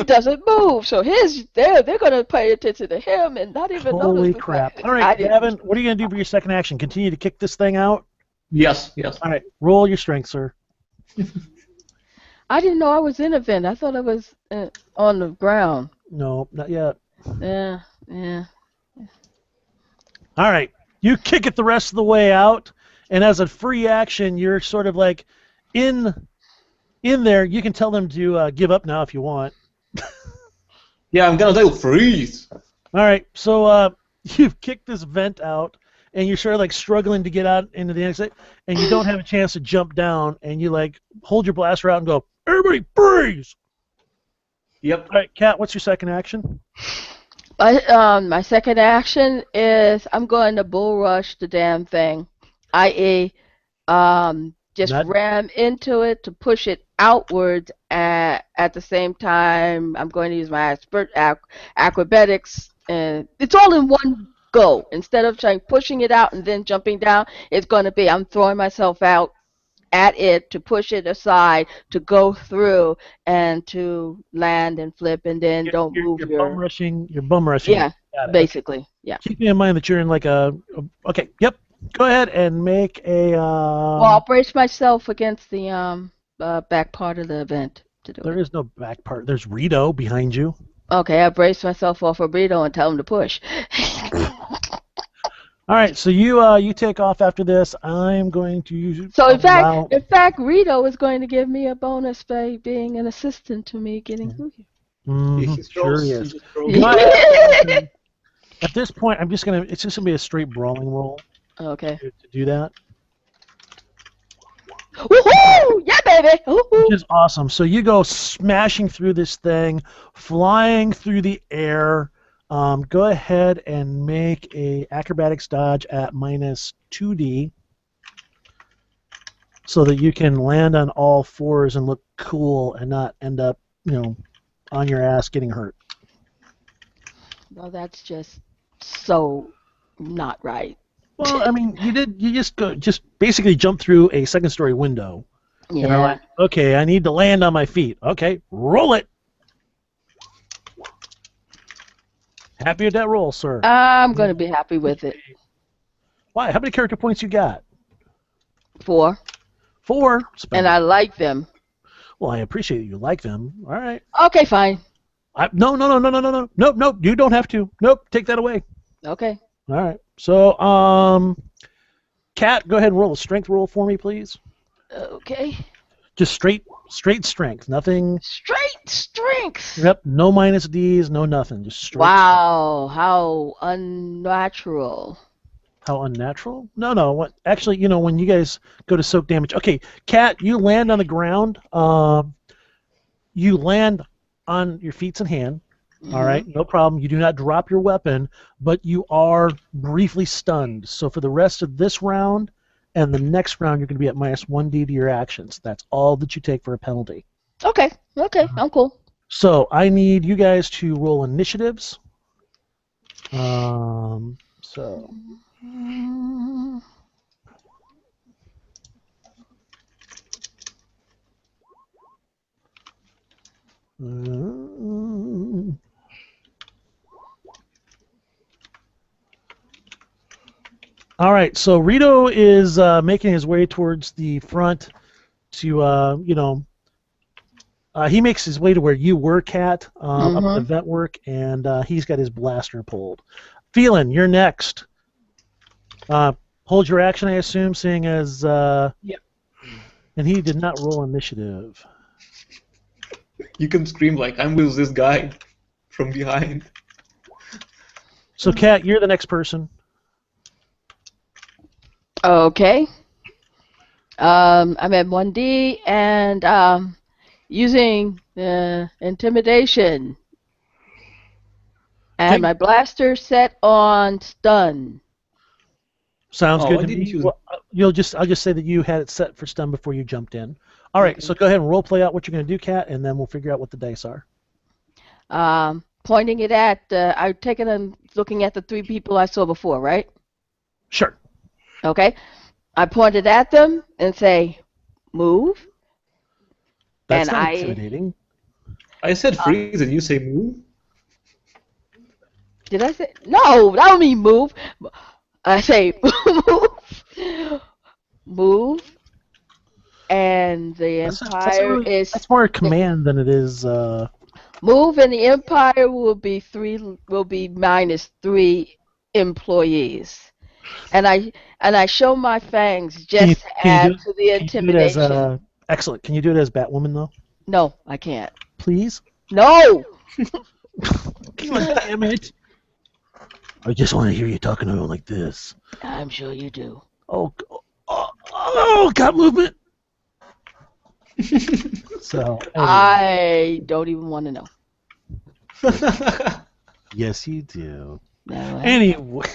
doesn't move. So they're going to pay attention to him and not even Holy notice. crap! I All right, didn't- Gavin, what are you gonna do for your second action? Continue to kick this thing out. Yes. All right, roll your strength, sir. I didn't know I was in a vent. I thought I was on the ground. No, not yet. Yeah. All right, you kick it the rest of the way out, and as a free action, you're sort of like in there. You can tell them to give up now if you want. Yeah, I'm gonna do freeze. All right, so you've kicked this vent out, and you're sort of like struggling to get out into the exit, and you don't have a chance to jump down, and you like hold your blaster out and go, "Everybody, freeze!" Yep. All right, Kat, what's your second action? My second action is I'm going to bull rush the damn thing, i.e., just Not- ram into it to push it outwards. At the same time, I'm going to use my acrobatics, and it's all in one go. Instead of pushing it out and then jumping down, it's going to be I'm throwing myself out at it to push it aside, to go through, and to land and flip, and then don't move You're your... bum rushing. You're bum rushing. Yeah, Got it. basically, yeah. Keep in mind that you're in like okay, yep. Go ahead and make a. Well, I'll brace myself against the back part of the event to do There it. is no back part. There's Rito behind you. Okay, I brace myself off of Burrito and tell him to push. All right, so you take off after this. I'm going to use. So in allow- fact, Rito is going to give me a bonus by being an assistant to me getting through here. Mhm, sure he is. Just rolls. But- At this point, it's just gonna be a straight brawling roll Okay. to do that, Woohoo! Yeah, baby! Woohoo! which is awesome. So you go smashing through this thing, flying through the air. Go ahead and make a acrobatics dodge at minus 2d, so that you can land on all fours and look cool and not end up, on your ass getting hurt. Well, that's just so not right. Well, you just basically jump through a second-story window. Yeah. And I'm like, okay, I need to land on my feet. Okay, roll it. Happy with that roll, sir? I'm going to be happy with it. Why? How many character points you got? 4. 4. And I like them. Well, I appreciate that you like them. All right. Okay, fine. No. Nope. You don't have to. Nope. Take that away. Okay. All right. So, Kat, go ahead and roll a strength roll for me, please. Okay. Just straight strength. Nothing. Straight strength. Yep. No minus D's. No nothing. Just straight. Wow, how unnatural. How unnatural? No. What? Actually, when you guys go to soak damage. Okay, Kat, you land on the ground. You land on your feet and hand. All right, no problem. You do not drop your weapon, but you are briefly stunned. So for the rest of this round and the next round, you're going to be at -1d to your actions. That's all that you take for a penalty. Okay, I'm cool. So I need you guys to roll initiatives. So all right, so Rito is making his way towards the front to, he makes his way to where you were, Kat, up in the vent work, and he's got his blaster pulled. Phelan, you're next. Hold your action, I assume, seeing as... Yep. And he did not roll initiative. You can scream like, I'm with this guy from behind. So, Kat, you're the next person. Okay. I'm at 1D and using intimidation. And Okay. my blaster set on stun. Sounds good I to didn't me. use Well, I'll just say that you had it set for stun before you jumped in. All right, so go ahead and role play out what you're going to do, Kat, and then we'll figure out what the dice are. Pointing it at, I've taken and looking at the 3 people I saw before, right? Sure. Okay. I point it at them and say, move. That's And not intimidating. I said freeze and you say move? Did I say? No, that don't mean move. I say move. Move. And the Empire is... That's more a command than it is... Move, and the Empire will be -3 employees. And I show my fangs just to add to the intimidation. Excellent. Can you do it as Batwoman, though? No, I can't. Please? No! God damn it. I just want to hear you talking to him like this. I'm sure you do. Oh, got movement. So, anyway. I don't even want to know. Yes, you do. No, Anyway,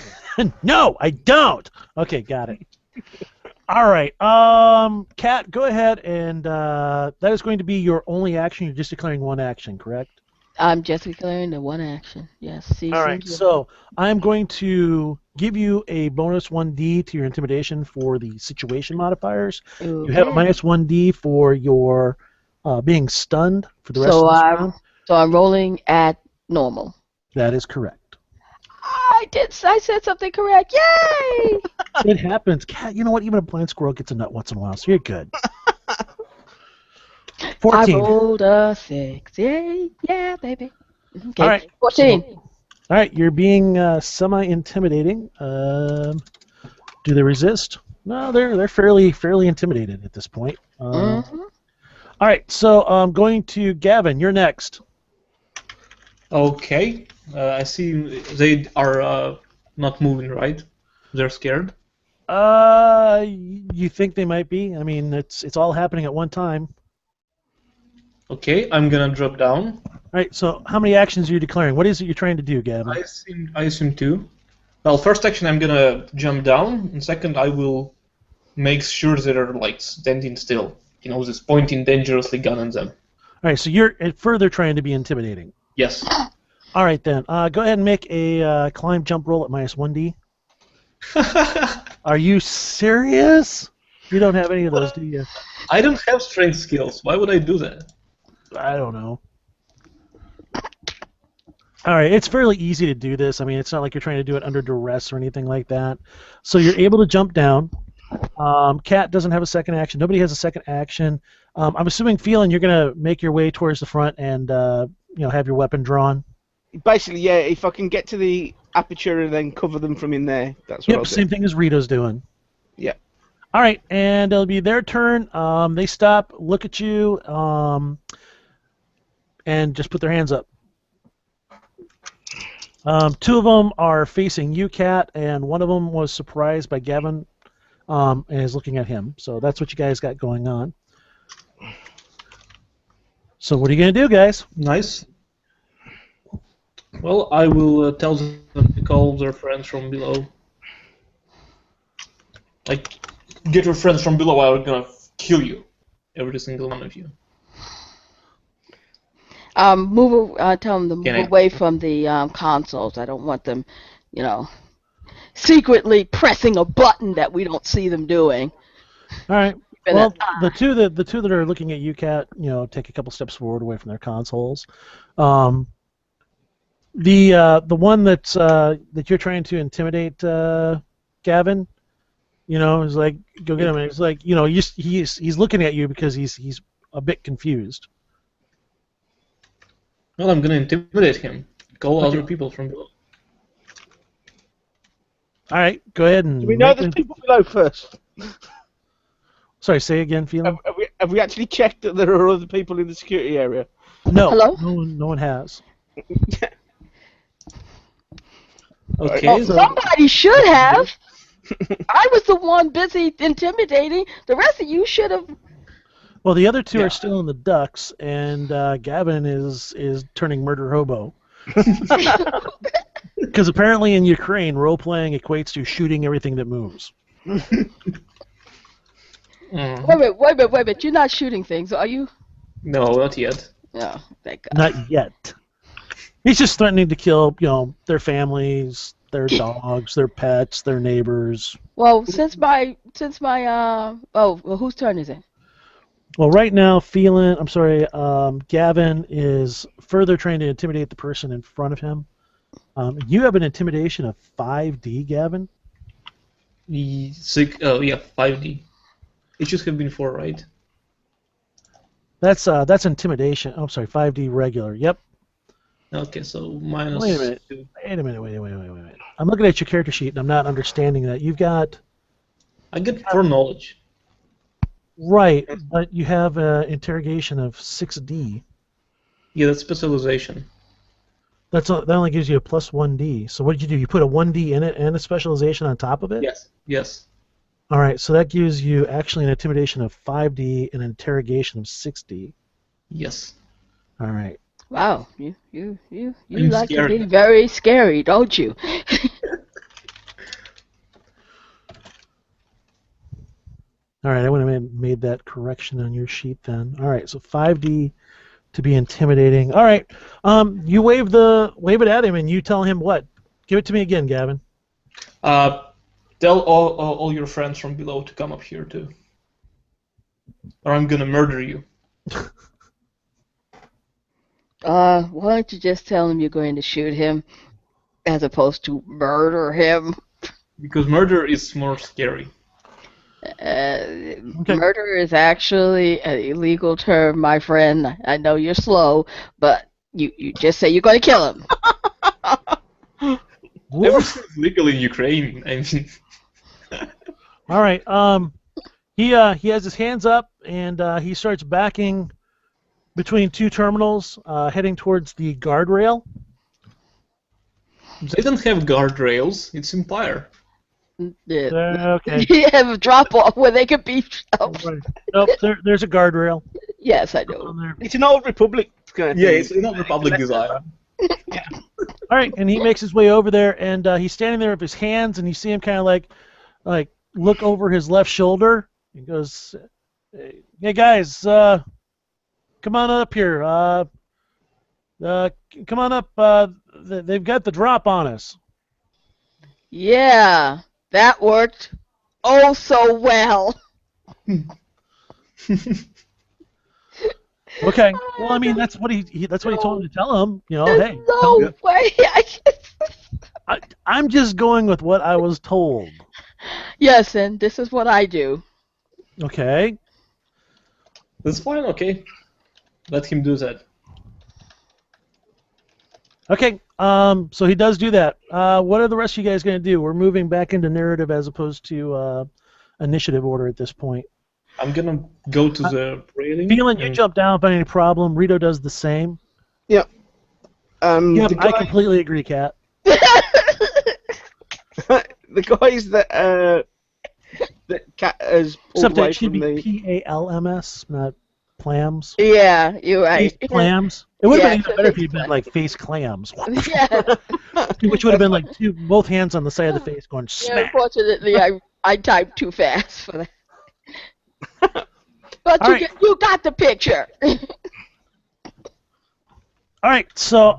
no, I don't. Okay, got it. All right, Kat, go ahead, and that is going to be your only action. You're just declaring one action, correct? I'm just declaring the one action. Yes. All right, so I'm going to give you a bonus 1d to your intimidation for the situation modifiers. You have a -1d for your being stunned for the rest of this round. So I'm rolling at normal. That is correct. I said something correct. Yay! It happens. Kat, you know what? Even a blind squirrel gets a nut once in a while, so you're good. 14. I rolled a 6. Yay! Yeah, baby. Okay. All right. 14. All right, you're being semi-intimidating. Do they resist? No, they're fairly intimidated at this point. All right, so I'm going to Gavin. You're next. Okay. I see they are not moving, right? They're scared? You think they might be? I mean, it's all happening at one time. Okay, I'm gonna drop down. All right, so how many actions are you declaring? What is it you're trying to do, Gavin? I assume 2. Well, first action I'm gonna jump down, and second I will make sure they're like standing still. You know, just pointing dangerously gun at them. All right, so you're further trying to be intimidating. Yes. All right then. Go ahead and make a climb jump roll at -1d. Are you serious? You don't have any of those, do you? I don't have strength skills. Why would I do that? I don't know. All right, it's fairly easy to do this. I mean, it's not like you're trying to do it under duress or anything like that. So you're able to jump down. Kat doesn't have a second action. Nobody has a second action. I'm assuming, Phelan, you're going to make your way towards the front and have your weapon drawn. Basically, yeah. If I can get to the aperture and then cover them from in there, that's what I'll do. Same thing as Rito's doing. Yeah. All right, and it'll be their turn. They stop, look at you, and just put their hands up. 2 of them are facing you, Kat, and one of them was surprised by Gavin and is looking at him. So that's what you guys got going on. So what are you going to do, guys? Nice. Well, I will tell them to call their friends from below. Like, get your friends from below, I'm gonna kill you. Every single one of you. Tell them to Can move I- away from the consoles. I don't want them, secretly pressing a button that we don't see them doing. All right. Keeping Well, an eye. the two that are looking at you, Cat, take a couple steps forward away from their consoles. The one that you're trying to intimidate, Gavin, is like, go get him. And it's like, he's looking at you because he's a bit confused. Well, I'm gonna intimidate him. Call Okay. other people from below. All right, go ahead and. Do we know make there's me- people below first? Sorry, say again, Phelan. Have we actually checked that there are other people in the security area? No, Hello? no one has. Okay, Oh, so somebody should have. I was the one busy intimidating. The rest of you should have. Well, the other two Yeah. are still in the ducks, and Gavin is turning murder hobo. Because apparently in Ukraine, role playing equates to shooting everything that moves. Wait a minute. You're not shooting things, are you? no, not yet. No, thank God. Not yet. He's just threatening to kill, their families, their dogs, their pets, their neighbors. Well, since my whose turn is it? Well, right now, Gavin is further trying to intimidate the person in front of him. You have an intimidation of 5D, Gavin. Yeah, 5D. It should have been 4, right? That's intimidation. Oh, I'm sorry, 5D regular. Yep. Okay, so minus Wait a minute. 2. Wait a minute. I'm looking at your character sheet and I'm not understanding that. You've got I get 4 knowledge. right, but you have an interrogation of 6D. Yeah, that's specialization. That only gives you a plus 1D. So what did you do? You put a 1D in it and a specialization on top of it? Yes. All right, so that gives you actually an intimidation of 5D and an interrogation of 6D. Yes. All right. Wow, you I'm like to scared. be very scary, don't you? All right, I would have made that correction on your sheet then. All right, so 5D to be intimidating. All right, you wave it at him and you tell him what? Give it to me again, Gavin. Tell all your friends from below to come up here too. Or I'm gonna murder you. Why don't you just tell him you're going to shoot him as opposed to murder him? Because murder is more scary. Murder is actually an illegal term, my friend. I know you're slow, but you just say you're going to kill him. Everything's legal in Ukraine. I mean, All right. He has his hands up and he starts backing between two terminals, heading towards the guardrail. they don't have guardrails. It's Empire. Okay. You have a drop off where they could be. Oh, Right. Nope. There's a guardrail yes, I know. on there. It's an old Republic kind of Yeah, thing. it's not Republic design. All right, and he makes his way over there, and he's standing there with his hands, and you see him kind of like look over his left shoulder. He goes, "Hey guys, come on up here. Come on up. They've got the drop on us." Yeah, that worked oh so well. Okay. Well, I mean that's what that's what he told him to tell him. There's Hey, no way. I'm just going with what I was told. Yes, and this is what I do. Okay. That's fine. Okay, let him do that. Okay. So he does do that. What are the rest of you guys going to do? We're moving back into narrative as opposed to initiative order at this point. I'm gonna go to the railing. Feeling you jump down without any problem. Rito does the same. Yep. Yep, The I guy- completely agree, Kat. the guys that Cat has pulled Except away it should from be the PALMS, not Clams. Yeah, you're right. Face clams. It would have Yeah, been even better if face you'd been like face clams, Yeah. which would have been like both hands on the side of the face going Yeah, smack. unfortunately, I typed too fast for that. But All right. you got the picture. All right, so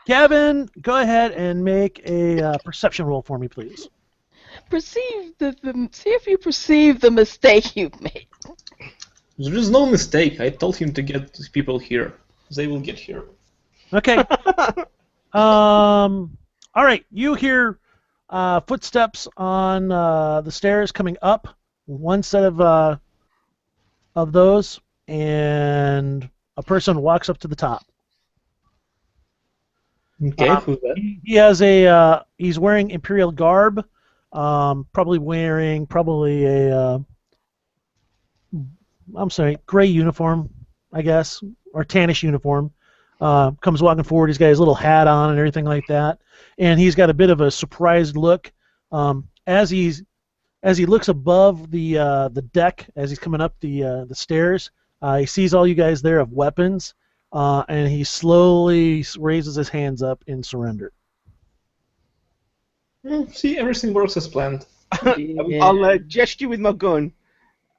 Gavin, go ahead and make a perception roll for me, please. See if you perceive the mistake you've made. There is no mistake. I told him to get these people here. They will get here. Okay. All right, you hear footsteps on the stairs coming up. One set of those, and a person walks up to the top. Okay, who's that? He has a he's wearing Imperial garb, probably a gray uniform, I guess, or tannish uniform. Comes walking forward. He's got his little hat on and everything like that, and he's got a bit of a surprised look as he looks above the deck as he's coming up the stairs. He sees all you guys there of weapons. And he slowly raises his hands up in surrender. See, everything works as planned. I'll gesture with my gun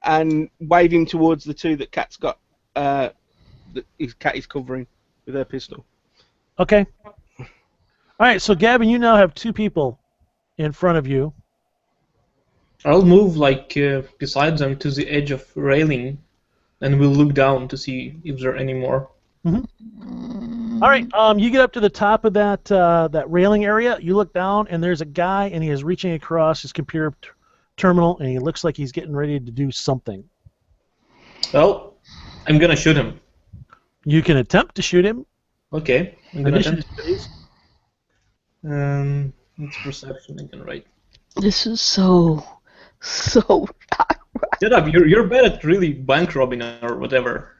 and wave him towards the two that Cat's got. That his Cat is covering with her pistol. Okay. All right. So Gavin, you now have two people in front of you. I'll move beside them to the edge of railing, and we'll look down to see if there are any more. Mm-hmm. All right. You get up to the top of that railing area. You look down, and there's a guy, and he is reaching across his computer terminal, and he looks like he's getting ready to do something. Well, I'm gonna shoot him. You can attempt to shoot him. Okay. I'm gonna Initiative, attempt. please. It's perception. I can write. This is so. Shut up! You're bad at really bank robbing or whatever.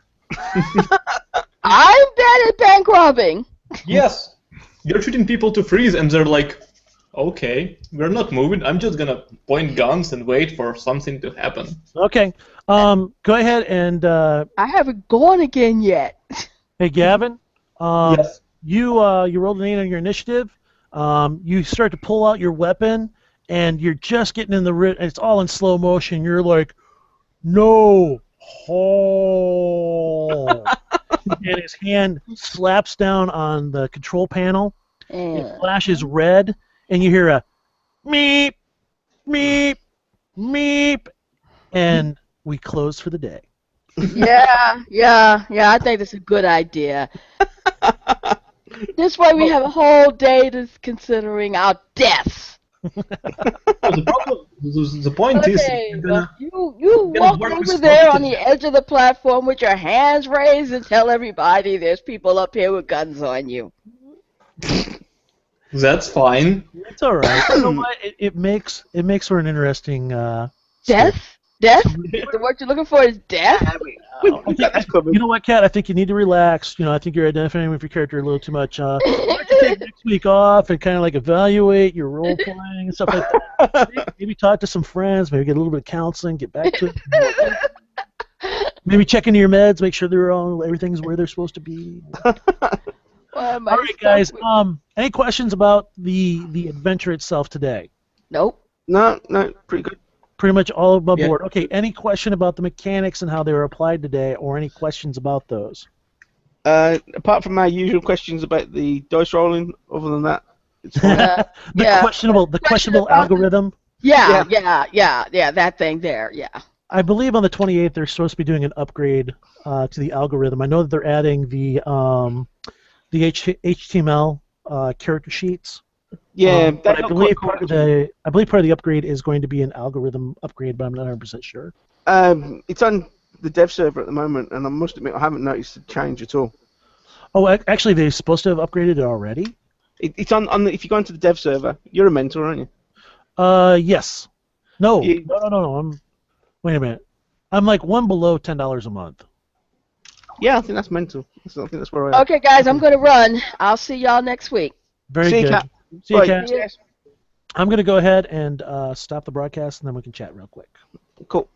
I'm bad at bank robbing. Yes, you're shooting people to freeze, and they're like, "Okay, we're not moving. I'm just gonna point guns and wait for something to happen." Okay. Go ahead and. I haven't gone again yet. Hey, Gavin. Yes. You rolled an 8 on your initiative. You start to pull out your weapon, and you're just getting in the it's all in slow motion. You're like, no, oh. And his hand slaps down on the control panel. It flashes red, and you hear a meep, meep, meep, and we close for the day. Yeah. I think that's a good idea. This way we have a whole day to considering our deaths. The point is, Okay, you're gonna, you walk work over with there smoke on the edge of the platform with your hands raised and tell everybody there's people up here with guns on you. that's fine. It's all right. You know what? It makes for an interesting. Death? Death? The word you're looking for is death? You know what, Kat? I think you need to relax. I think you're identifying with your character a little too much. Why don't you take next week off and kind of like evaluate your role playing and stuff like that. Maybe talk to some friends. Maybe get a little bit of counseling. Get back to it. Maybe check into your meds. Make sure everything's where they're supposed to be. All right, guys. Any questions about the adventure itself today? Nope. No, pretty good. Pretty much all above Yeah. board. Okay, any question about the mechanics and how they were applied today, or any questions about those? Apart from my usual questions about the dice rolling, other than that, it's fine. The questionable algorithm. Yeah, that thing there, yeah. I believe on the 28th they're supposed to be doing an upgrade to the algorithm. I know that they're adding the HTML character sheets. Yeah, but I believe part of the upgrade is going to be an algorithm upgrade, but I'm not 100% sure. It's on the dev server at the moment, and I must admit I haven't noticed a change at all. Oh, actually, they're supposed to have upgraded it already? It's on if you go into the dev server, you're a mentor, aren't you? Yes. No. You- No. Wait a minute. I'm like one below $10 a month. Yeah, I think that's mental. I think that's where I am. Okay, guys, I'm going to run. I'll see y'all next week. Very See you, good. Kat. See you, Bye. Kat. I'm going to go ahead and stop the broadcast, and then we can chat real quick. Cool.